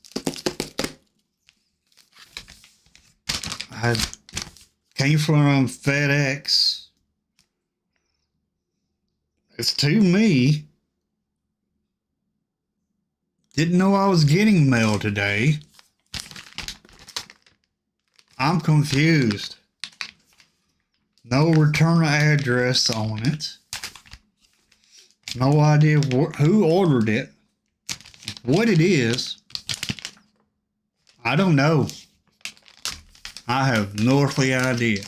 I came from FedEx. It's to me. Didn't know I was getting mail today. I'm confused. No return address on it. No idea who ordered it. What it is. I don't know. I have no earthly idea.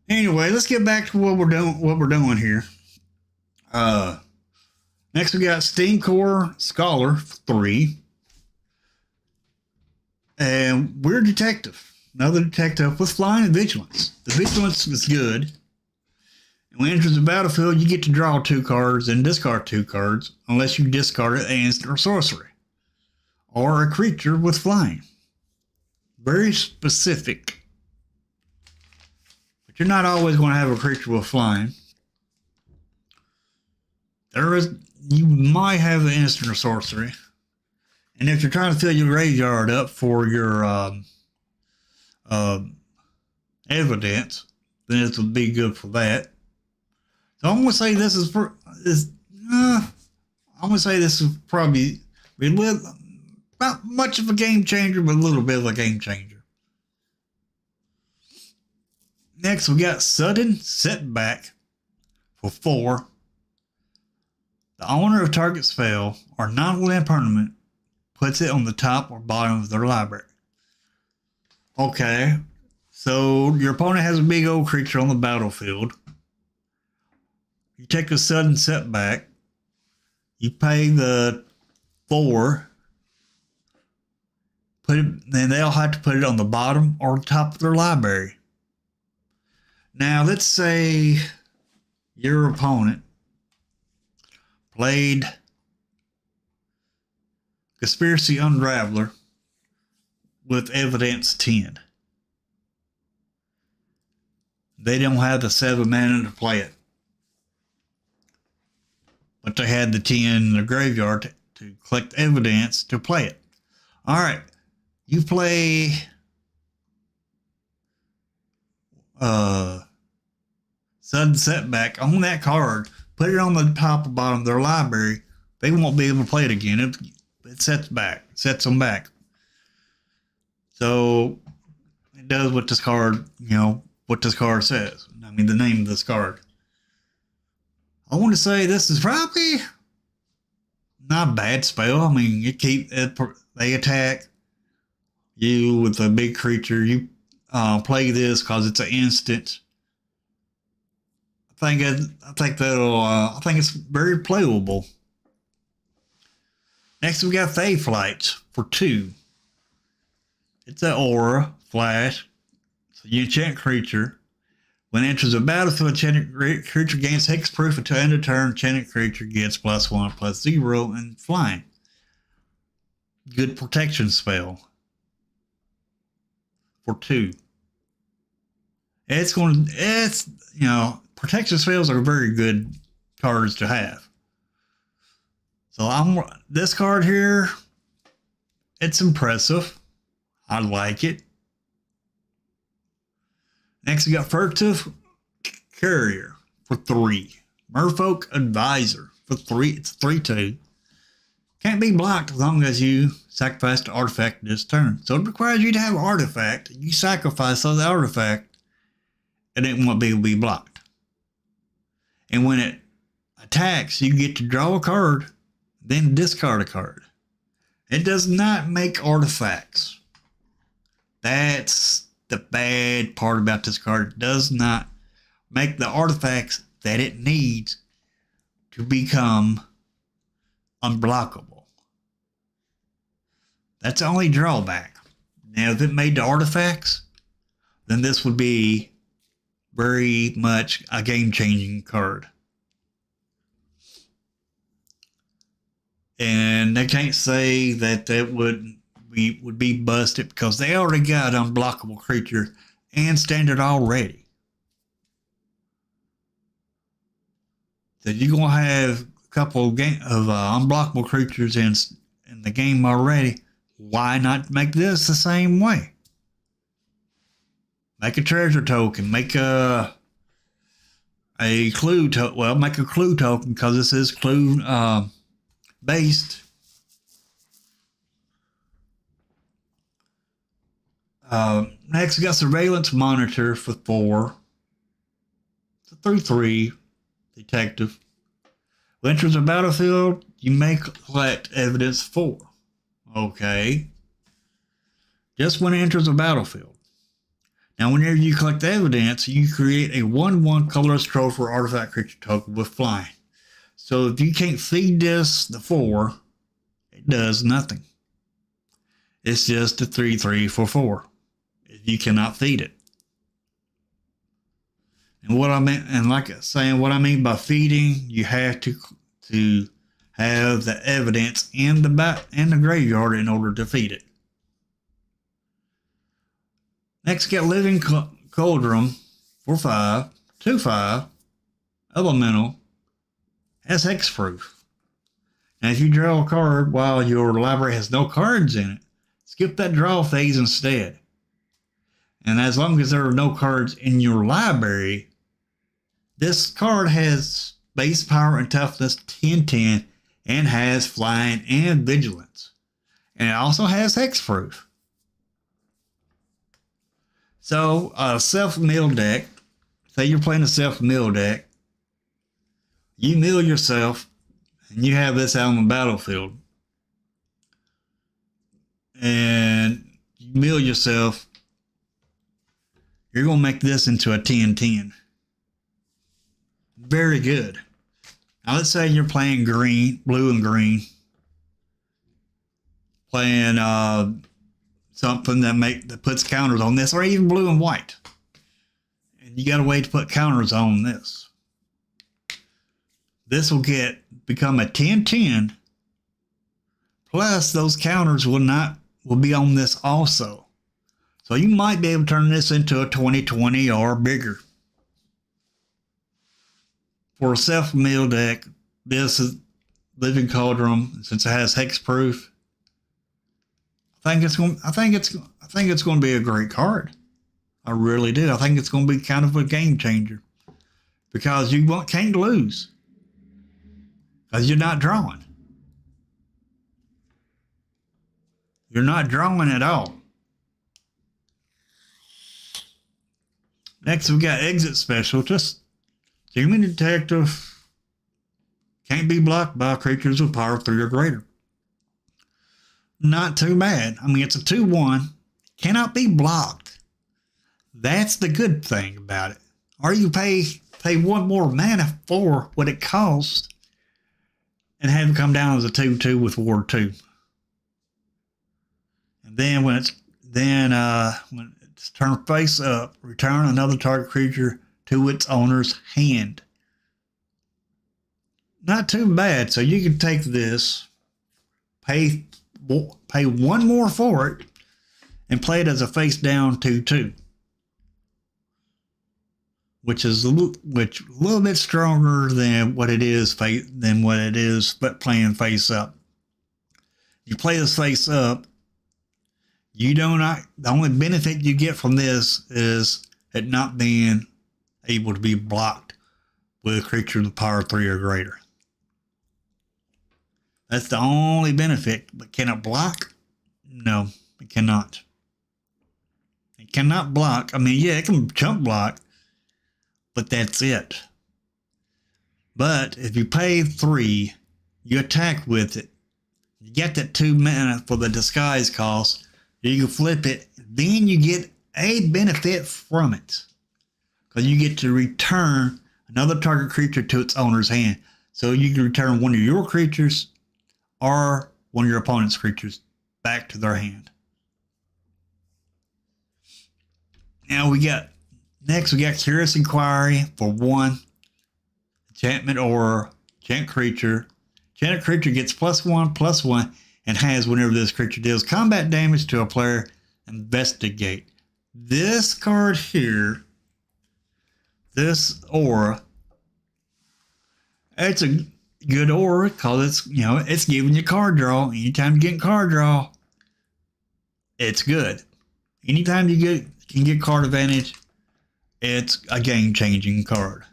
Anyway, let's get back to what we're doing here. Next we got Steam Core Scholar 3. And we're a detective. Another detective with flying and vigilance. The vigilance is good. When it enters the battlefield, you get to draw 2 cards and discard 2 cards, unless you discard an instant or sorcery, or a creature with flying. Very specific. But you're not always going to have a creature with flying. You might have an instant or sorcery. And if you're trying to fill your graveyard up for your evidence, then it would be good for that. So I'm gonna say this is probably not much of a game changer, but a little bit of a game changer. Next, we got Sudden Setback for 4. The owner of target spell or non-land permanent puts it on the top or bottom of their library. Okay, so your opponent has a big old creature on the battlefield. You take a Sudden Setback. You pay the 4. Then they'll have to put it on the bottom or top of their library. Now, let's say your opponent played Conspiracy Unraveler with Evidence 10. They don't have the 7 mana to play it, but they had the 10 in their graveyard to collect evidence to play it. All right, you play Sudden Setback on that card, put it on the top or bottom of their library. They won't be able to play it again. It sets them back. So it does what this card, what this card says. I mean, the name of this card. I want to say this is probably not a bad spell. I mean, they attack you with a big creature. You play this because it's an instant. I think it's very playable. Next, we got Fae Flights for 2. It's an aura, flash. So you enchant creature. When it enters the battlefield, enchanted creature gains hexproof until end of turn. Enchanted creature gets +1/+0 and flying. Good protection spell for 2. Protection spells are very good cards to have. So this card here, it's impressive. I like it. Next, we got Furtive Carrier for 3. Merfolk Advisor for 3. It's 3/2. Can't be blocked as long as you sacrifice the artifact this turn. So it requires you to have an artifact. You sacrifice the artifact, and it won't be able to be blocked. And when it attacks, you get to draw a card, then discard a card. It does not make artifacts. That's the bad part about this card. It does not make the artifacts that it needs to become unblockable. That's the only drawback. Now, if it made the artifacts, then this would be very much a game-changing card. And they can't say that would be busted because they already got unblockable creature and standard already. So you're gonna have a couple of unblockable creatures in the game already. Why not make this the same way? Make a treasure token. Make a clue token. Well, make a clue token because this is clue based. Next, we got Surveillance Monitor for 4. It's a 3/3 detective. When enters the battlefield, you may collect evidence 4. Okay. Just when it enters the battlefield. Now, whenever you collect evidence, you create a 1/1 colorless trophy or artifact creature token with flying. So if you can't feed this the 4, it does nothing. It's just a 3/3 for 4. If you cannot feed it. And what I mean, and like saying what I mean by feeding, you have to have the evidence in the graveyard in order to feed it. Next, get Living Cauldron for 5, 2/5, elemental, has hexproof. Now, if you draw a card while your library has no cards in it, skip that draw phase instead. And as long as there are no cards in your library, this card has base power and toughness 10/10 and has flying and vigilance. And it also has hexproof. So, a self-mill deck, say you're playing a self-mill deck, you mill yourself, and you have this out on the battlefield. And you mill yourself, you're going to make this into a 10/10. Very good. Now let's say you're playing green, blue and green. Playing something that puts counters on this, or even blue and white. And you got a way to put counters on this. This will become a 10/10. Plus those counters will be on this also. So you might be able to turn this into a 20/20 or bigger. For a self-mill deck, this is Living Cauldron, since it has hexproof. I think it's going to be a great card. I really do. I think it's going to be kind of a game changer because you can't lose because you're not drawing. You're not drawing at all. Next, we got Exit Specialist. Human Detective can't be blocked by creatures with power 3 or greater. Not too bad. I mean, it's a 2/1. Cannot be blocked. That's the good thing about it. Or you pay one more mana for what it costs and have it come down as a 2/2 with Ward 2. And then when it's turned face up, return another target creature to its owner's hand. Not too bad. So you can take this, pay one more for it, and play it as a face down 2/2, which is a little bit stronger than what it is but playing face up. You play this face up, the only benefit you get from this is it not being able to be blocked with a creature with power 3 or greater. That's the only benefit. But can it block? No, it cannot. It cannot block. I mean, yeah, it can jump block, but that's it. But if you pay 3, you attack with it. You get that 2 mana for the disguise cost. You can flip it. Then you get a benefit from it. Because you get to return another target creature to its owner's hand. So you can return one of your creatures or one of your opponent's creatures back to their hand. Now we got Curious Inquiry for 1 enchantment or enchant creature. Enchanted creature gets +1/+1 and has, whenever this creature deals combat damage to a player, investigate. This card here, this aura, it's a good aura because it's giving you card draw. Anytime you get card draw, it's good. Anytime you can get card advantage, it's a game-changing card.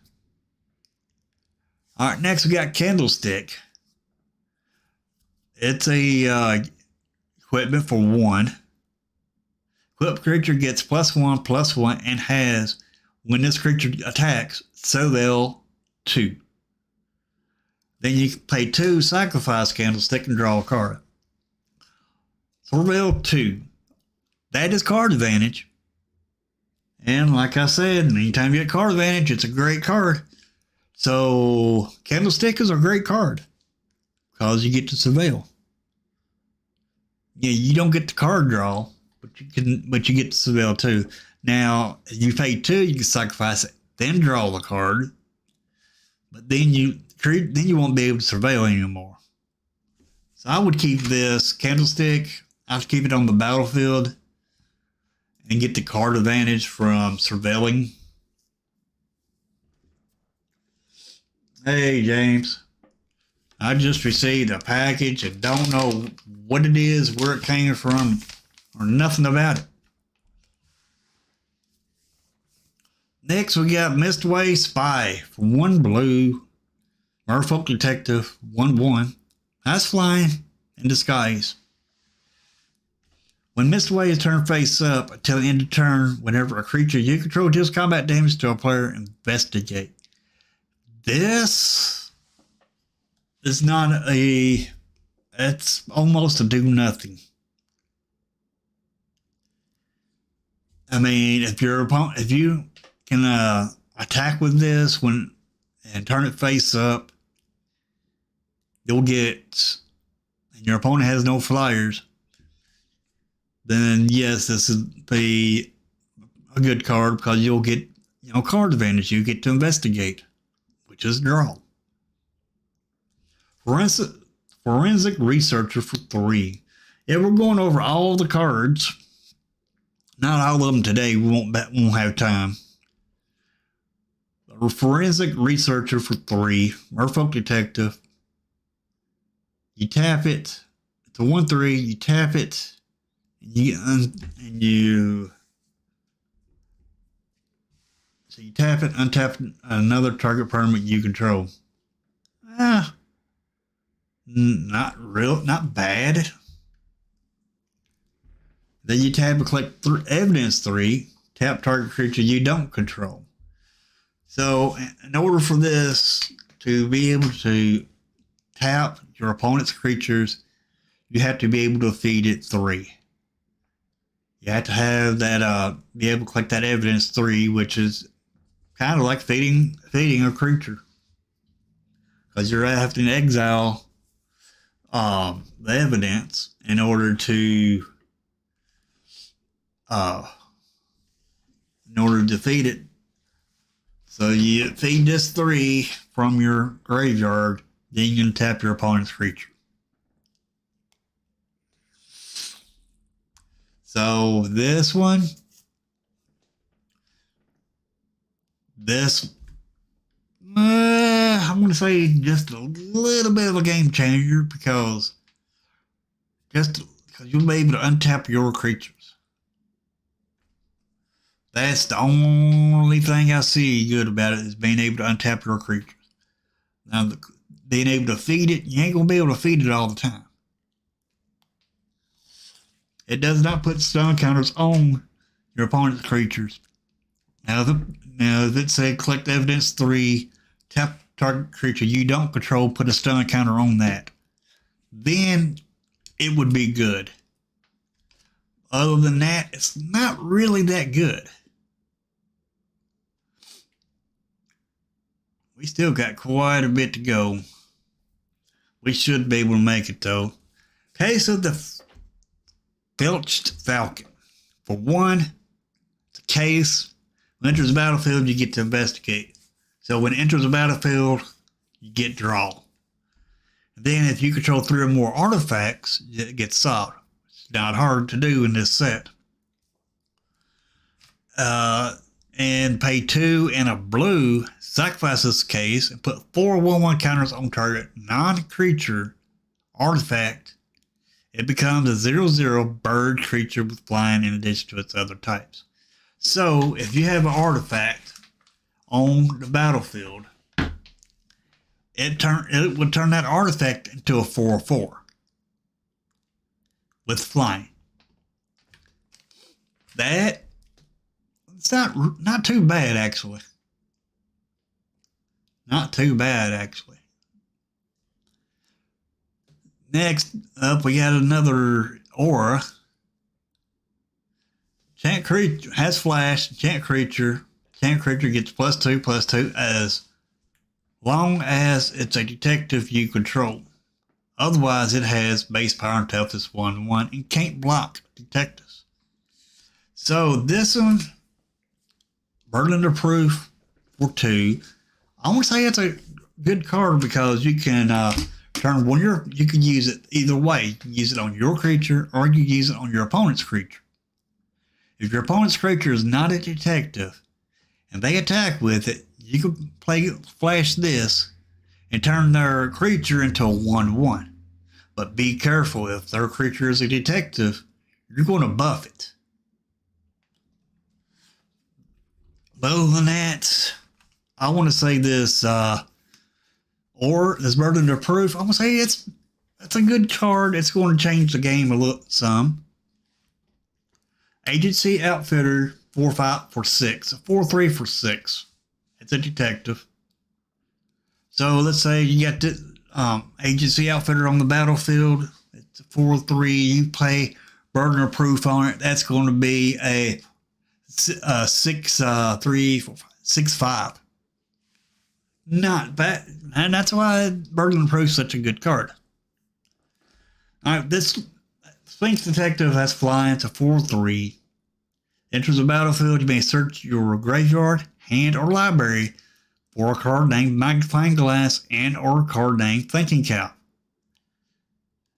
All right, next we got Candlestick. It's a equipment for 1. Equipped creature gets +1/+1 and has, when this creature attacks, Surveil 2. Then you pay 2, sacrifice Candlestick, and draw a card. Surveil 2. That is card advantage. And like I said, anytime you get card advantage, it's a great card. So Candlestick is a great card because you get to surveil. Yeah, you don't get the card draw, but you get to surveil too. Now, if you pay 2, you can sacrifice it. then draw the card, but then you won't be able to surveil anymore. So I would keep this candlestick. I would keep it on the battlefield and get the card advantage from surveilling. Hey, James. I just received a package and don't know what it is, where it came from, or nothing about it. Next, we got Mistway Spy for 1 blue. Merfolk Detective 1/1. That's flying in disguise. When Mistway is turned face up until the end of turn, whenever a creature you control deals combat damage to a player, investigate. This is not a. It's almost a do nothing. I mean, if you can attack with this and turn it face up, you'll get, and your opponent has no flyers, then yes, this is a good card because you'll get, card advantage. You get to investigate, which is draw. Forensic Researcher for 3. Yeah, we're going over all the cards. Not all of them today. We won't have time. Forensic Researcher for 3. Merfolk Detective. You tap it. It's a 1/3. You tap it. So you tap it, untap another target permanent you control. Not bad. Then you tap and collect evidence 3. Tap target creature you don't control. So in order for this to be able to tap your opponent's creatures, you have to be able to feed it 3. You have to have that, be able to collect that evidence 3, which is kind of like feeding a creature. Because you're having to exile the evidence in order to defeat it. So you feed this 3 from your graveyard, then you can tap your opponent's creature. So this one, I'm going to say just a little bit of a game changer because you'll be able to untap your creatures. That's the only thing I see good about it, is being able to untap your creatures. Now, being able to feed it, you ain't going to be able to feed it all the time. It does not put stun counters on your opponent's creatures. Now, if it said collect evidence 3, tap target creature you don't control, put a stun counter on that, then it would be good. Other than that, it's not really that good. We still got quite a bit to go. We should be able to make it, though. Case of the Filched Falcon. For 1, it's a case. When it enters the battlefield, you get to investigate. So when it enters the battlefield, you get draw. Then if you control 3 or more artifacts, it gets solved. It's not hard to do in this set. And pay 2 and a blue, sacrifice this case, and put 4 1/1 counters on target non-creature artifact. It becomes a 0/0 bird creature with flying in addition to its other types. So if you have an artifact on the battlefield, it would turn that artifact into a 4/4 with flying. It's not too bad, actually. Not too bad, actually. Next up, we got another aura. Chant creature has flash. Chant creature gets +2/+2 as long as it's a detective you control. Otherwise, it has base power and toughness 1/1 and can't block detectives. So this one, Burden of Proof for 2. I want to say it's a good card because you can turn you can use it either way. You can use it on your creature or you can use it on your opponent's creature. If your opponent's creature is not a detective and they attack with it, you can flash this and turn their creature into a 1/1. But be careful, if their creature is a detective, you're going to buff it. But other than that, I want to say this, or this Burden of Proof, I'm going to say it's a good card. It's going to change the game some. Agency Outfitter, 4/5 for 6. 4/3 for 6. It's a detective. So let's say you got the Agency Outfitter on the battlefield. It's a 4/3. You play Burden of Proof on it. That's going to be a 6/3, 6/5. Not bad. And that's why Burden of Proof is such a good card. All right, this Sphinx Detective has flying. It's a 4/3. Enters the battlefield. You may search your graveyard, hand, or library for a card named Magnifying Glass and or a card named Thinking Cap.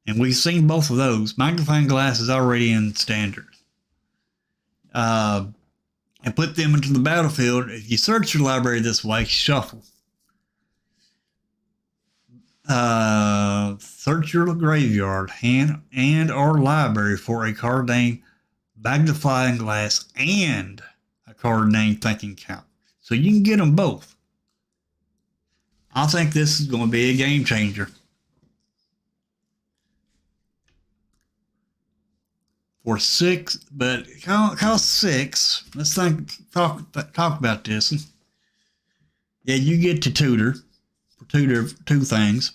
And we've seen both of those. Magnifying Glass is already in Standard. And put them into the battlefield. If you search your library this way, shuffle. Search your graveyard, hand, and or library for a card named Magnifying Glass and a card named Thinking Cap. So you can get them both. I think this is going to be a game changer. For 6, but it costs 6. Let's talk about this. Yeah, you get to tutor for two things.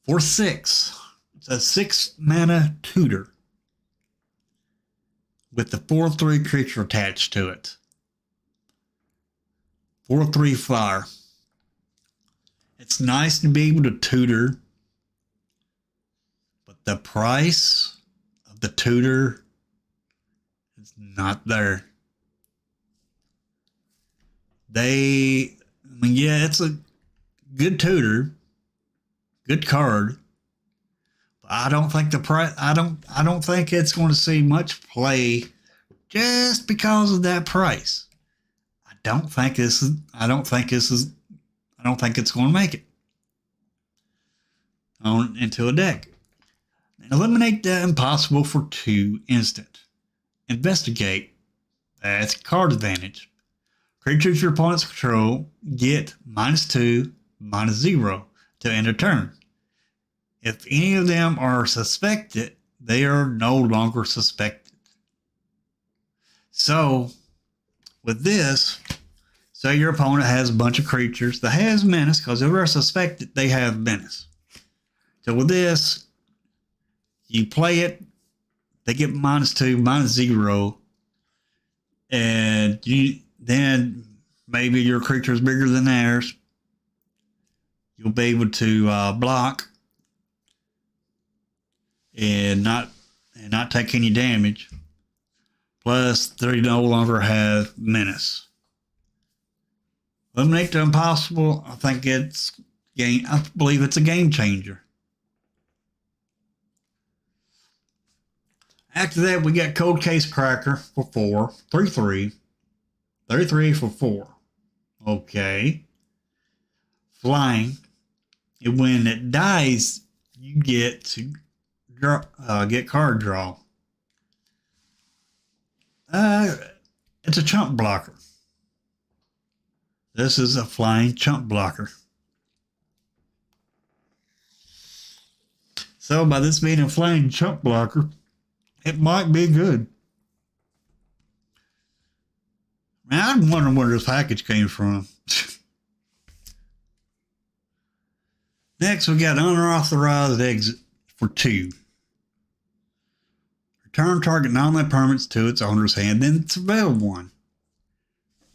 For 6, it's a 6 mana tutor with the 4/3 creature attached to it. 4/3 fire. It's nice to be able to tutor, but the price of the tutor is not there. Yeah, it's a good tutor, good card. But I don't think the price. I don't think it's going to see much play, just because of that price. I don't think it's going to make it into a deck. Eliminate the impossible for 2 instant. Investigate. That's card advantage. Creatures your opponents control get -2, -0 to end a turn. If any of them are suspected, they are no longer suspected. So, with this, say your opponent has a bunch of creatures that has menace, because if they're suspected, they have menace. So with this, you play it, they get -2, -0, and then maybe your creature is bigger than theirs. You'll be able to block and not take any damage. Plus, they no longer have menace. Eliminate the impossible. I believe it's a game changer. After that, we got Cold Case Cracker for 4, 3/3, 33 for 4. Okay. Flying. And when it dies, you get to get card draw. It's a chump blocker. This is a flying chump blocker. So by this being a flying chump blocker, it might be good. Man, I'm wondering where this package came from. Next, we got Unauthorized Exit for 2. Return target non-land permanents to its owner's hand, then surveil one.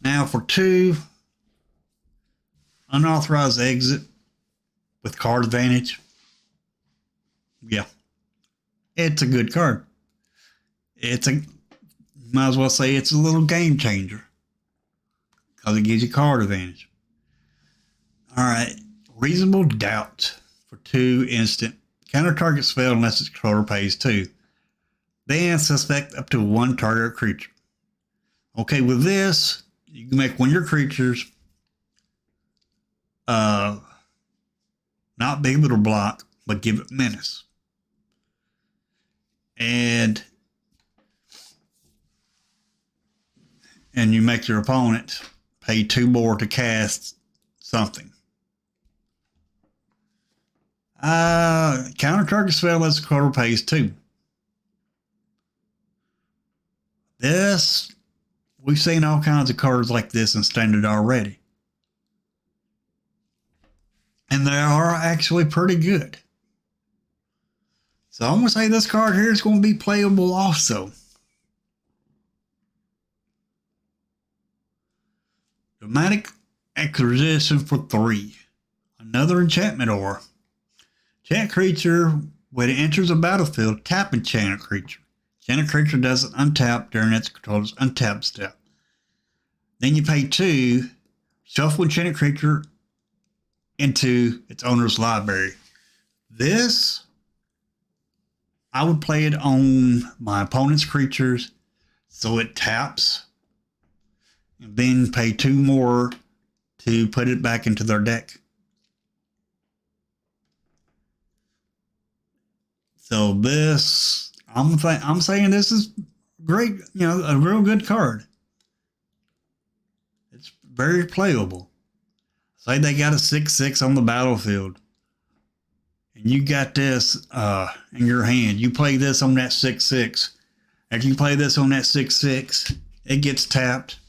Now for 2, Unauthorized Exit with card advantage. Yeah, it's a good card. Might as well say it's a little game changer. because it gives you card advantage. All right, reasonable doubt for 2 instant. Counter targets fail unless its controller pays 2. Then suspect up to 1 target creature. Okay, with this, you can make one of your creatures not be able to block, but give it menace. And you make your opponent pay 2 more to cast something. Counter target spell as the controller pays 2. This, we've seen all kinds of cards like this in Standard already. And they are actually pretty good. So I'm going to say this card here is going to be playable also. Dramatic Acquisition for 3. Another enchantment aura. Enchant creature, when it enters a battlefield, tap enchanted creature. Enchanted creature doesn't untap during its controller's untap step. Then you pay 2, shuffle enchanted creature into its owner's library. This, I would play it on my opponent's creatures so it taps, and then pay 2 more to put it back into their deck. So this, I'm saying this is great, a real good card. It's very playable. Say they got a 6/6 on the battlefield, and you got this in your hand. You play this on that 6/6. After you play this on that 6/6, it gets tapped.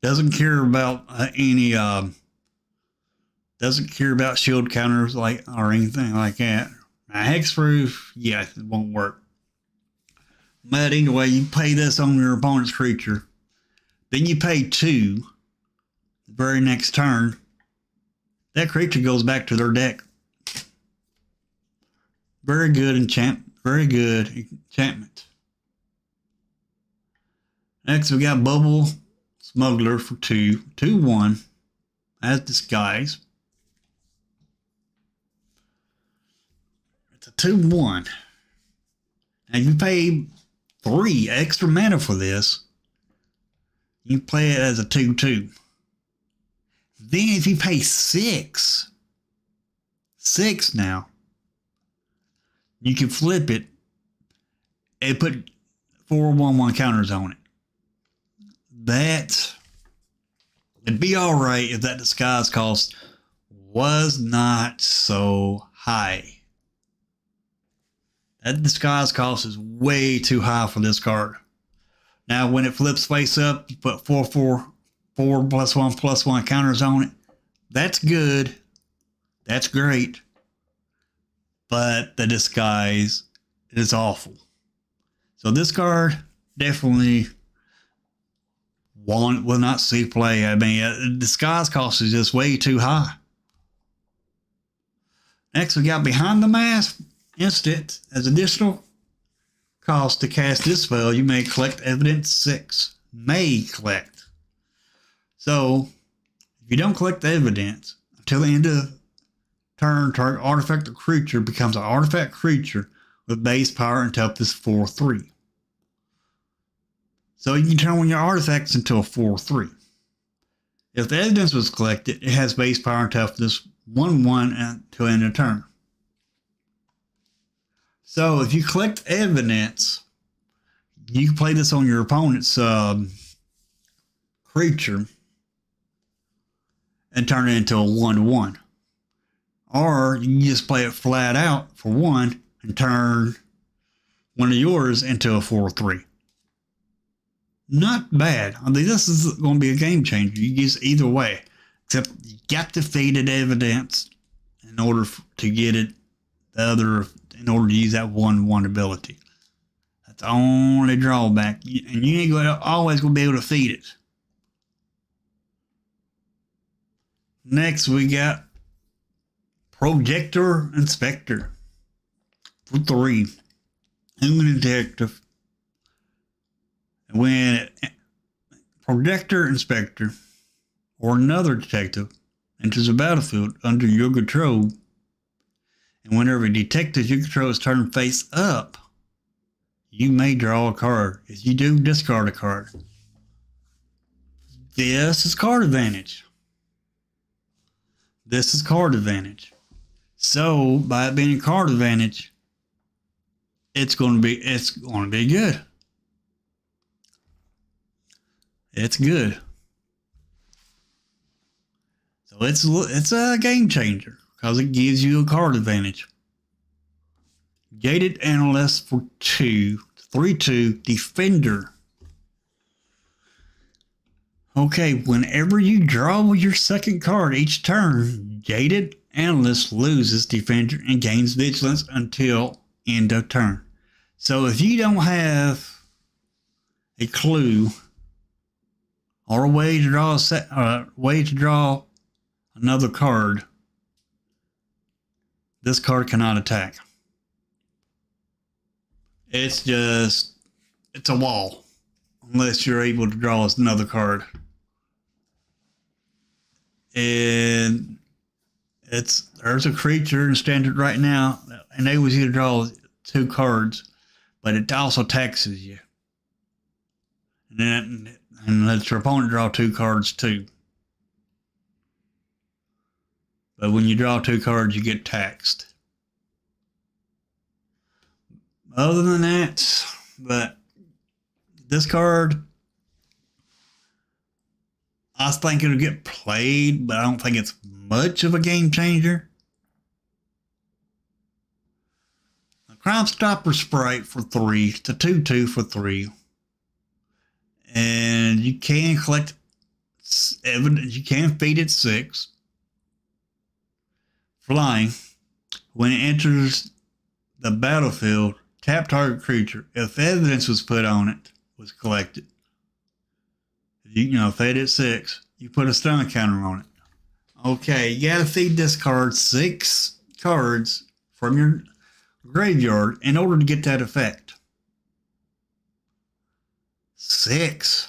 Doesn't care about doesn't care about shield counters or anything like that. Now, hexproof, yeah, it won't work. But anyway, you pay this on your opponent's creature. Then you pay 2 the very next turn. That creature goes back to their deck. Very good enchantment. Next, we got Bubble Smuggler for 2. 2/1 as disguise. It's a 2/1. And you pay 3 extra mana for this. You play it as a 2/2. Then if you pay 6 now, you can flip it and put 4 1/1 counters on it. It'd be alright if that disguise cost was not so high. That disguise cost is way too high for this card. Now, when it flips face up, you put 4 +1/+1 counters on it. That's good. That's great. But the disguise is awful. So this card definitely will not see play. I mean, the disguise cost is just way too high. Next, we got Behind the Mask instant. As additional cost to cast this spell, you may collect evidence 6. May collect. So, if you don't collect the evidence until the end of turn, target artifact or creature becomes an artifact creature with base power and toughness 4/3. So you can turn one of your artifacts into a 4/3. If the evidence was collected, it has base power and toughness 1/1 until end of turn. So if you collect evidence, you can play this on your opponent's creature and turn it into a 1/1. Or you can just play it flat out for 1 and turn one of yours into a 4/3. Not bad. I mean, this is going to be a game changer. You use either way, except you got to feed it evidence in order to get it in order to use that 1/1 ability. That's the only drawback, and you ain't always going to be able to feed it. Next, we got Projector Inspector for 3. Human detective. When Projector Inspector, or another detective enters the battlefield under your control, and whenever a detective you control is turned face up, you may draw a card. If you do, discard a card. This is card advantage. This is card advantage. So by it being a card advantage, it's going to be good. It's good. So it's a game changer because it gives you a card advantage. Jaded Analyst for 2, 3/2 Defender. Okay, whenever you draw your second card each turn, Jaded Analyst loses Defender and gains Vigilance until end of turn. So if you don't have a clue or a way to draw another card, this card cannot attack. It's a wall unless you're able to draw another card. And there's a creature in standard right now that enables you to draw 2 cards, but it also taxes you. And lets your opponent draw 2 cards too. But when you draw 2 cards, you get taxed. Other than that, but this card, I think it'll get played, but I don't think it's much of a game changer. The Crime Stopper Sprite for 3, the 2/2 for 3. And you can collect evidence, you can feed it 6. Flying. When it enters the battlefield, tap target creature. If evidence was put on it, was collected, fed it 6, you put a stun counter on it. Okay, you gotta feed this card 6 cards from your graveyard in order to get that effect. 6.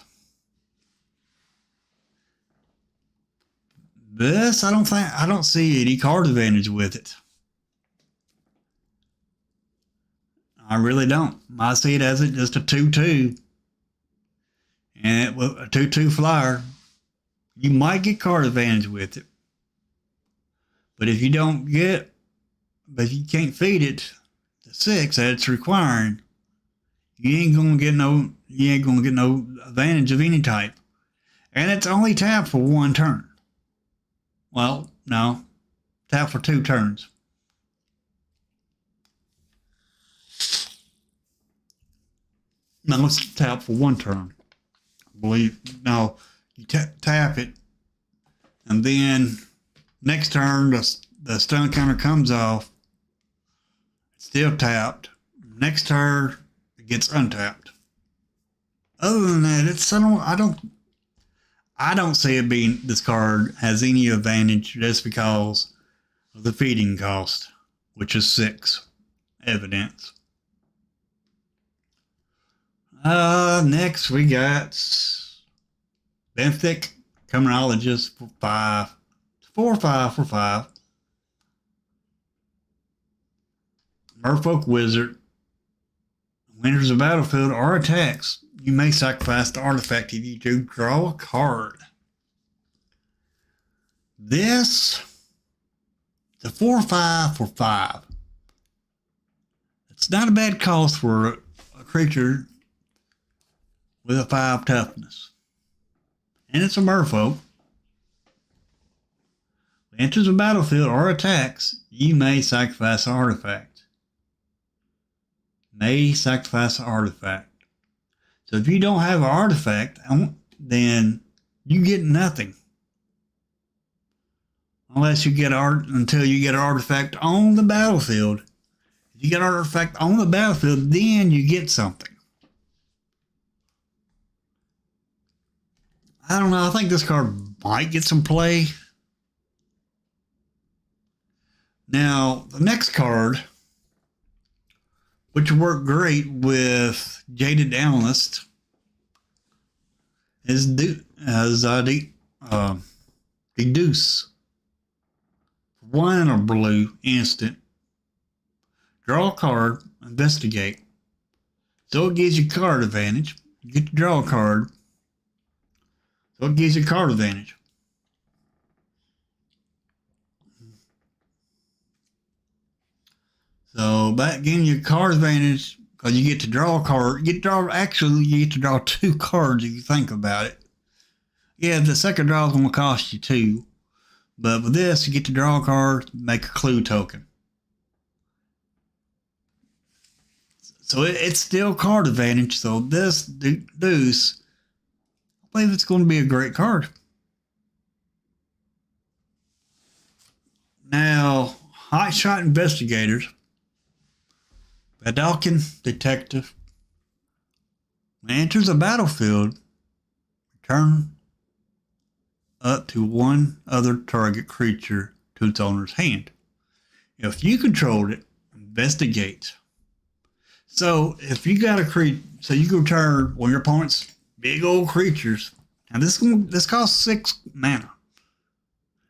This, I don't see any card advantage with it. I really don't. I see it as just a 2/2. And with a 2/2 flyer, you might get card advantage with it. But if you can't feed it the 6 that it's requiring, you ain't gonna get no advantage of any type. And it's only tapped for 1 turn. Well, no. Tap for 2 turns. No, it's tap for 1 turn. Now, you tap it, and then next turn, the stun counter comes off. It's still tapped. Next turn, it gets untapped. Other than that, I don't see it being this card has any advantage just because of the feeding cost, which is 6 evidence. Next we got Benthic Criminologist for 5. 4/5 for 5. Merfolk Wizard. When enters the battlefield or attacks, you may sacrifice the artifact if you do draw a card. This, the 4/5 for 5. It's not a bad cost for a creature with a 5 toughness. And it's a merfolk. When it enters the battlefield or attacks, you may sacrifice an artifact. So if you don't have an artifact, then you get nothing. Until you get an artifact on the battlefield. If you get an artifact on the battlefield, then you get something. I don't know. I think this card might get some play. Now, the next card, which worked great with Jaded Analyst, is Deduce. One or blue, instant. Draw a card, investigate. So it gives you card advantage. You get to draw a card. So it gives you card advantage. So back again, your card advantage, because you get to draw a card. You get to draw 2 cards if you think about it. Yeah, the second draw is going to cost you 2. But with this, you get to draw a card, make a clue token. So it's still card advantage. So this Deuce, I believe it's going to be a great card. Now, Hotshot Investigators. Vedalken Detective. When it enters the battlefield, return up to one other target creature to its owner's hand. If you controlled it, investigate. So if you got a creature, so you can return one of your opponent's big old creatures. Now this costs 6 mana.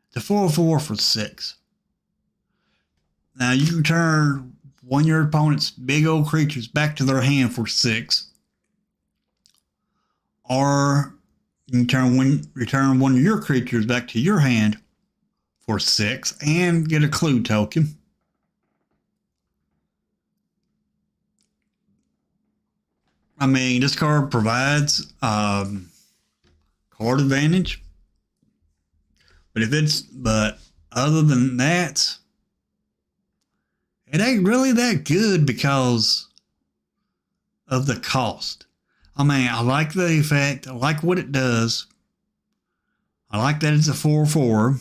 It's a 4/4 for 6. Now you can turn one of your opponent's big old creatures back to their hand for 6. Or you can return one of your creatures back to your hand for 6 and get a clue token. I mean, this card provides card advantage. But other than that, it ain't really that good because of the cost. I mean, I like the effect. I like what it does. I like that it's a 4/4,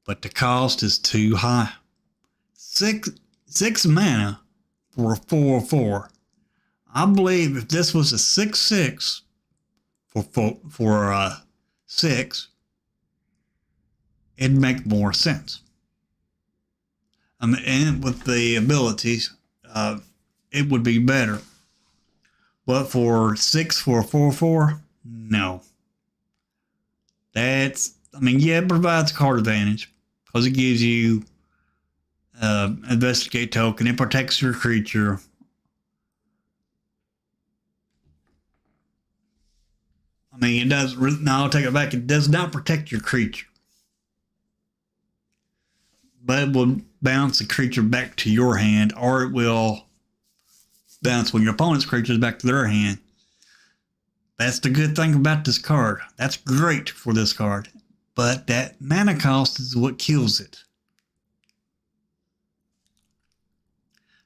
but the cost is too high. 6 mana for a 4/4. I believe if this was a 6/6 for 6, it'd make more sense. And with the abilities, it would be better. But for 6 for a 4/4, no. Yeah, it provides card advantage because it gives you investigate token. It protects your creature. I mean, it does. No, I'll take it back. It does not protect your creature, but it will bounce the creature back to your hand, or it will bounce when your opponent's creature is back to their hand. That's the good thing about this card. That's great for this card, but that mana cost is what kills it.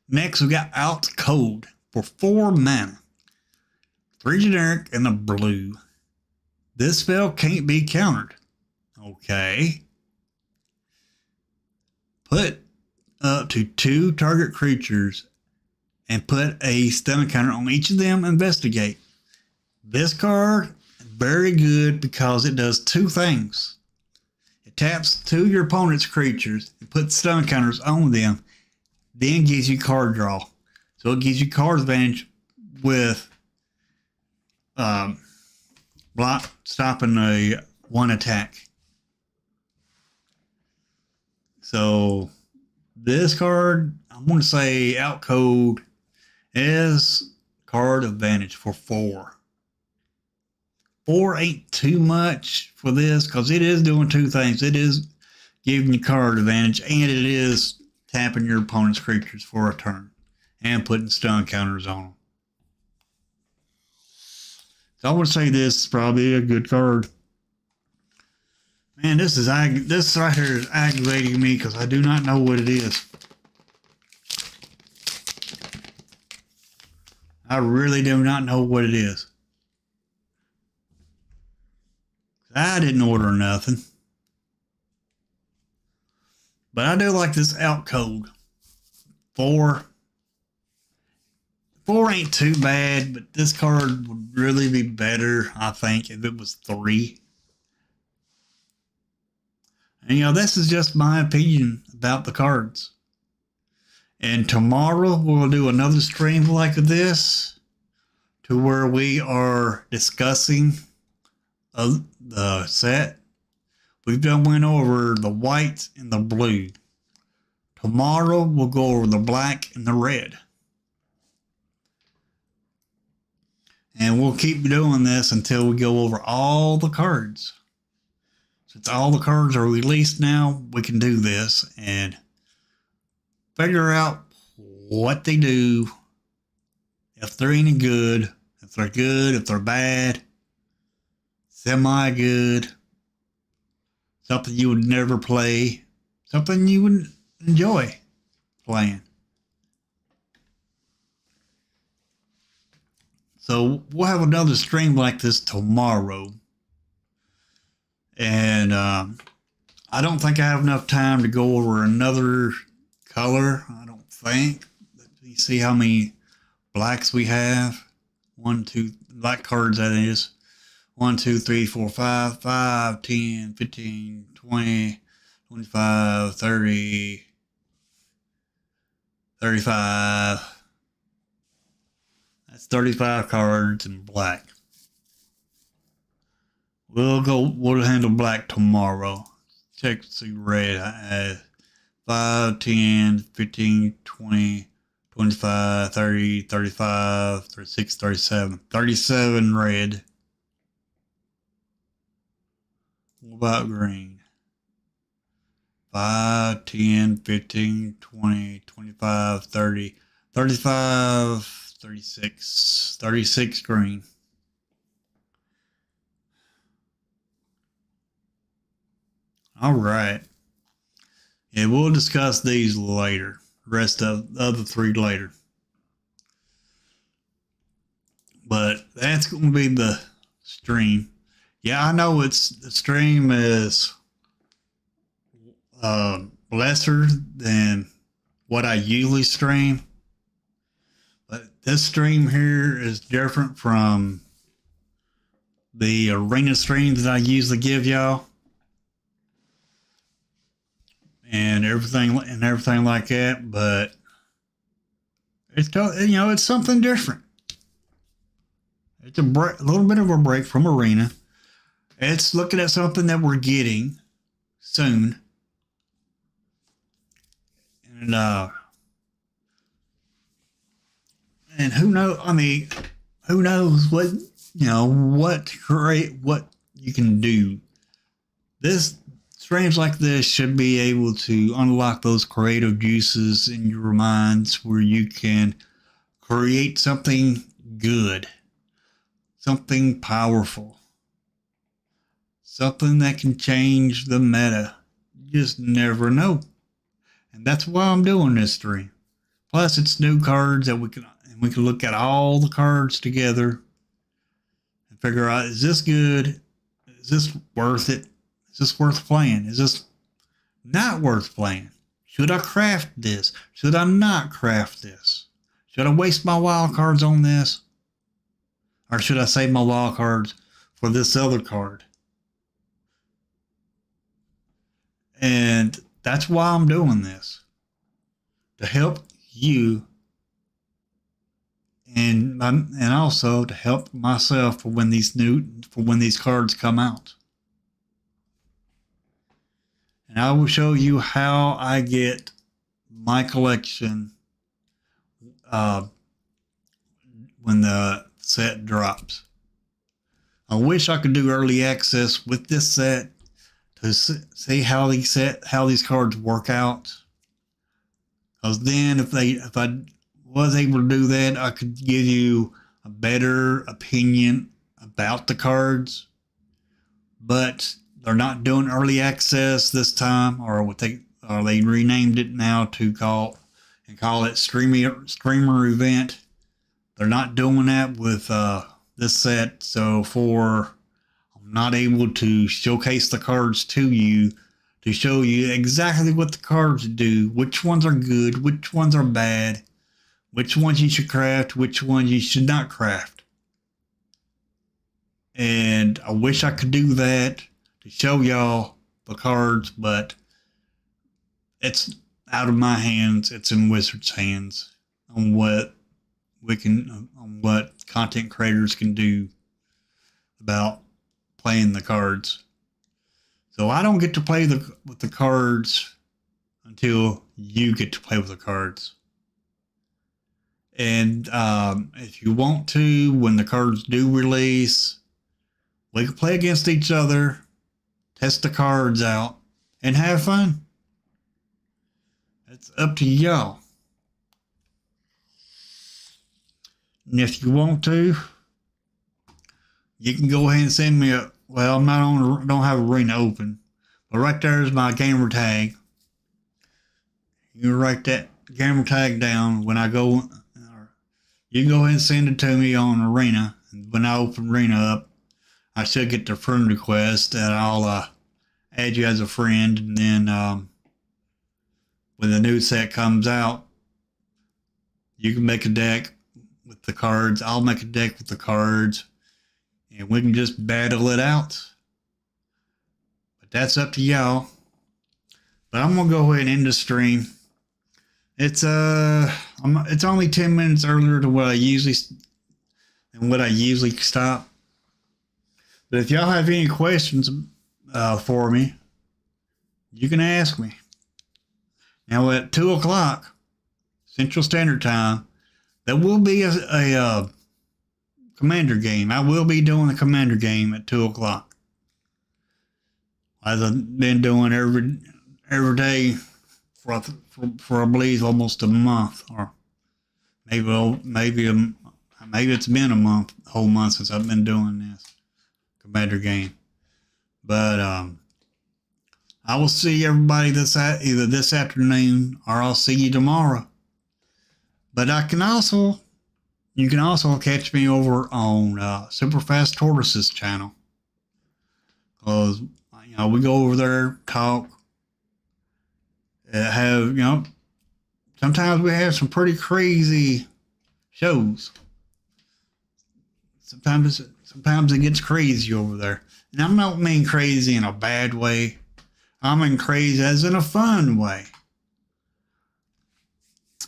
Next, we got Out Cold for 4 mana. 3 generic and a blue. This spell can't be countered. Okay. Put up to 2 target creatures and put a stun counter on each of them. Investigate. This card is very good because it does 2 things. It taps 2 of your opponent's creatures and puts stun counters on them, then gives you card draw. So it gives you card advantage with stopping a 1 attack. So this card, I'm going to say Out Cold is card advantage for 4. 4 ain't too much for this because it is doing 2 things. It is giving you card advantage and it is tapping your opponent's creatures for a turn and putting stun counters on them. So I would say this is probably a good card. Man, this right here is aggravating me because I do not know what it is. I really do not know what it is. I didn't order nothing. But I do like this Out Cold. 4 ain't too bad, but this card would really be better, I think, if it was 3. And, this is just my opinion about the cards. And tomorrow we'll do another stream like this to where we are discussing the set. we've done went over the white and the blue. Tomorrow we'll go over the black and the red. And we'll keep doing this until we go over all the cards. Since all the cards are released now, we can do this and figure out what they do, if they're any good, if they're bad, semi-good, something you would never play, something you would enjoy playing. So we'll have another stream like this tomorrow. And I don't think I have enough time to go over another color. I don't think. Let me see how many blacks we have. 1, 2, black cards that is. 1, 2, 3, 4, 5, 5, 10, 15, 20, 25, 30, 35. That's 35 cards in black. We'll handle black tomorrow. Check to see red. I have 5, 10, 15, 20, 25, 30, 35, 36, 37. 37 red. What about green? 5, 10, 15, 20, 25, 30, 35, 36. 36 green. All right. Yeah, we'll discuss these later. The rest of the other 3 later. But that's going to be the stream. Yeah, I know the stream is lesser than what I usually stream. But this stream here is different from the arena streams that I usually give y'all. And everything like that, but it's something different. It's a little bit of a break from arena. It's looking at something that we're getting soon, and who knows? I mean, who knows what what you can do. This. Streams like this should be able to unlock those creative juices in your minds where you can create something good, something powerful, something that can change the meta. You just never know. And that's why I'm doing this stream. Plus, it's new cards that we can look at all the cards together and figure out, is this good? Is this worth it? Is this worth playing? Is this not worth playing? Should I craft this? Should I not craft this? Should I waste my wild cards on this? Or should I save my wild cards for this other card? And that's why I'm doing this. To help you and also to help myself for when these cards come out. And I will show you how I get my collection when the set drops. I wish I could do early access with this set to see how these cards work out. Because then if I was able to do that, I could give you a better opinion about the cards. But they're not doing early access this time, or they renamed it now to call it streamer event. They're not doing that with this set, so I'm not able to showcase the cards to you to show you exactly what the cards do, which ones are good, which ones are bad, which ones you should craft, which ones you should not craft. And I wish I could do that to show y'all the cards, but it's out of my hands. It's in Wizards' hands on what content creators can do about playing the cards. So I don't get to play with the cards until you get to play with the cards. And if you want to, when the cards do release, we can play against each other, test the cards out, and have fun. It's up to y'all. And if you want to, you can go ahead and send me a, well, I'm not on, don't have Arena open, but right there is my gamer tag. You can write that gamer tag down when I go. You can go ahead and send it to me on Arena. When I open Arena up, I should get the friend request, and I'll add you as a friend. And then when the new set comes out, you can make a deck with the cards. I'll make a deck with the cards, and we can just battle it out. But that's up to y'all. But I'm gonna go ahead and end the stream. It's only 10 minutes earlier than what I usually stop. But if y'all have any questions for me, you can ask me. Now at 2 o'clock Central Standard Time, there will be a Commander game. I will be doing a Commander game at 2 o'clock, as I've been doing every day for I believe almost a month, or maybe it's been a whole month since I've been doing this Commander game. But I will see everybody either this afternoon or I'll see you tomorrow. But you can also catch me over on Super Fast Tortoises channel, because we go over there, talk. Sometimes we have some pretty crazy shows. Sometimes it gets crazy over there. And I don't mean crazy in a bad way. I mean crazy as in a fun way.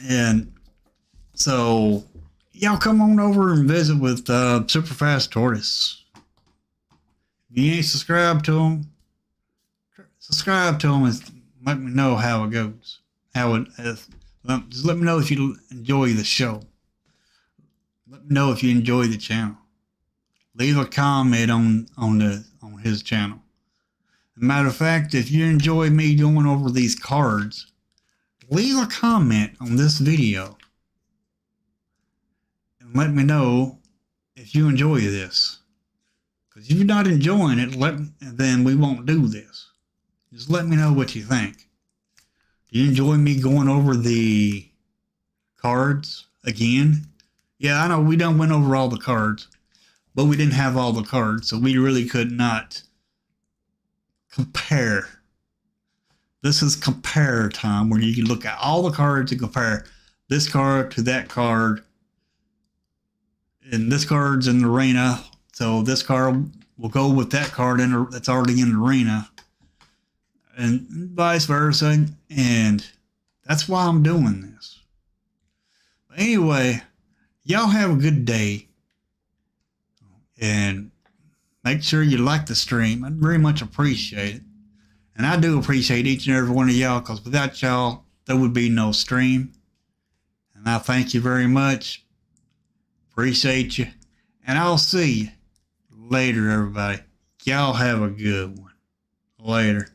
And so, y'all come on over and visit with Super Fast Tortoise. If you ain't subscribed to them, subscribe to them and let me know how it goes. Just let me know if you enjoy the show. Let me know if you enjoy the channel. Leave a comment on his channel. As a matter of fact, if you enjoy me going over these cards, leave a comment on this video and let me know if you enjoy this. Because if you're not enjoying it, then we won't do this. Just let me know what you think. Do you enjoy me going over the cards again? Yeah, I know we done went over all the cards, but we didn't have all the cards, so we really could not compare. This is compare time, where you can look at all the cards and compare this card to that card. And this card's in the arena, so this card will go with that card that's already in the arena, and vice versa. And that's why I'm doing this. But anyway, y'all have a good day, and make sure you like the stream. I'd very much appreciate it. And I do appreciate each and every one of y'all, because without y'all, there would be no stream. And I thank you very much. Appreciate you. And I'll see you later, everybody. Y'all have a good one. Later.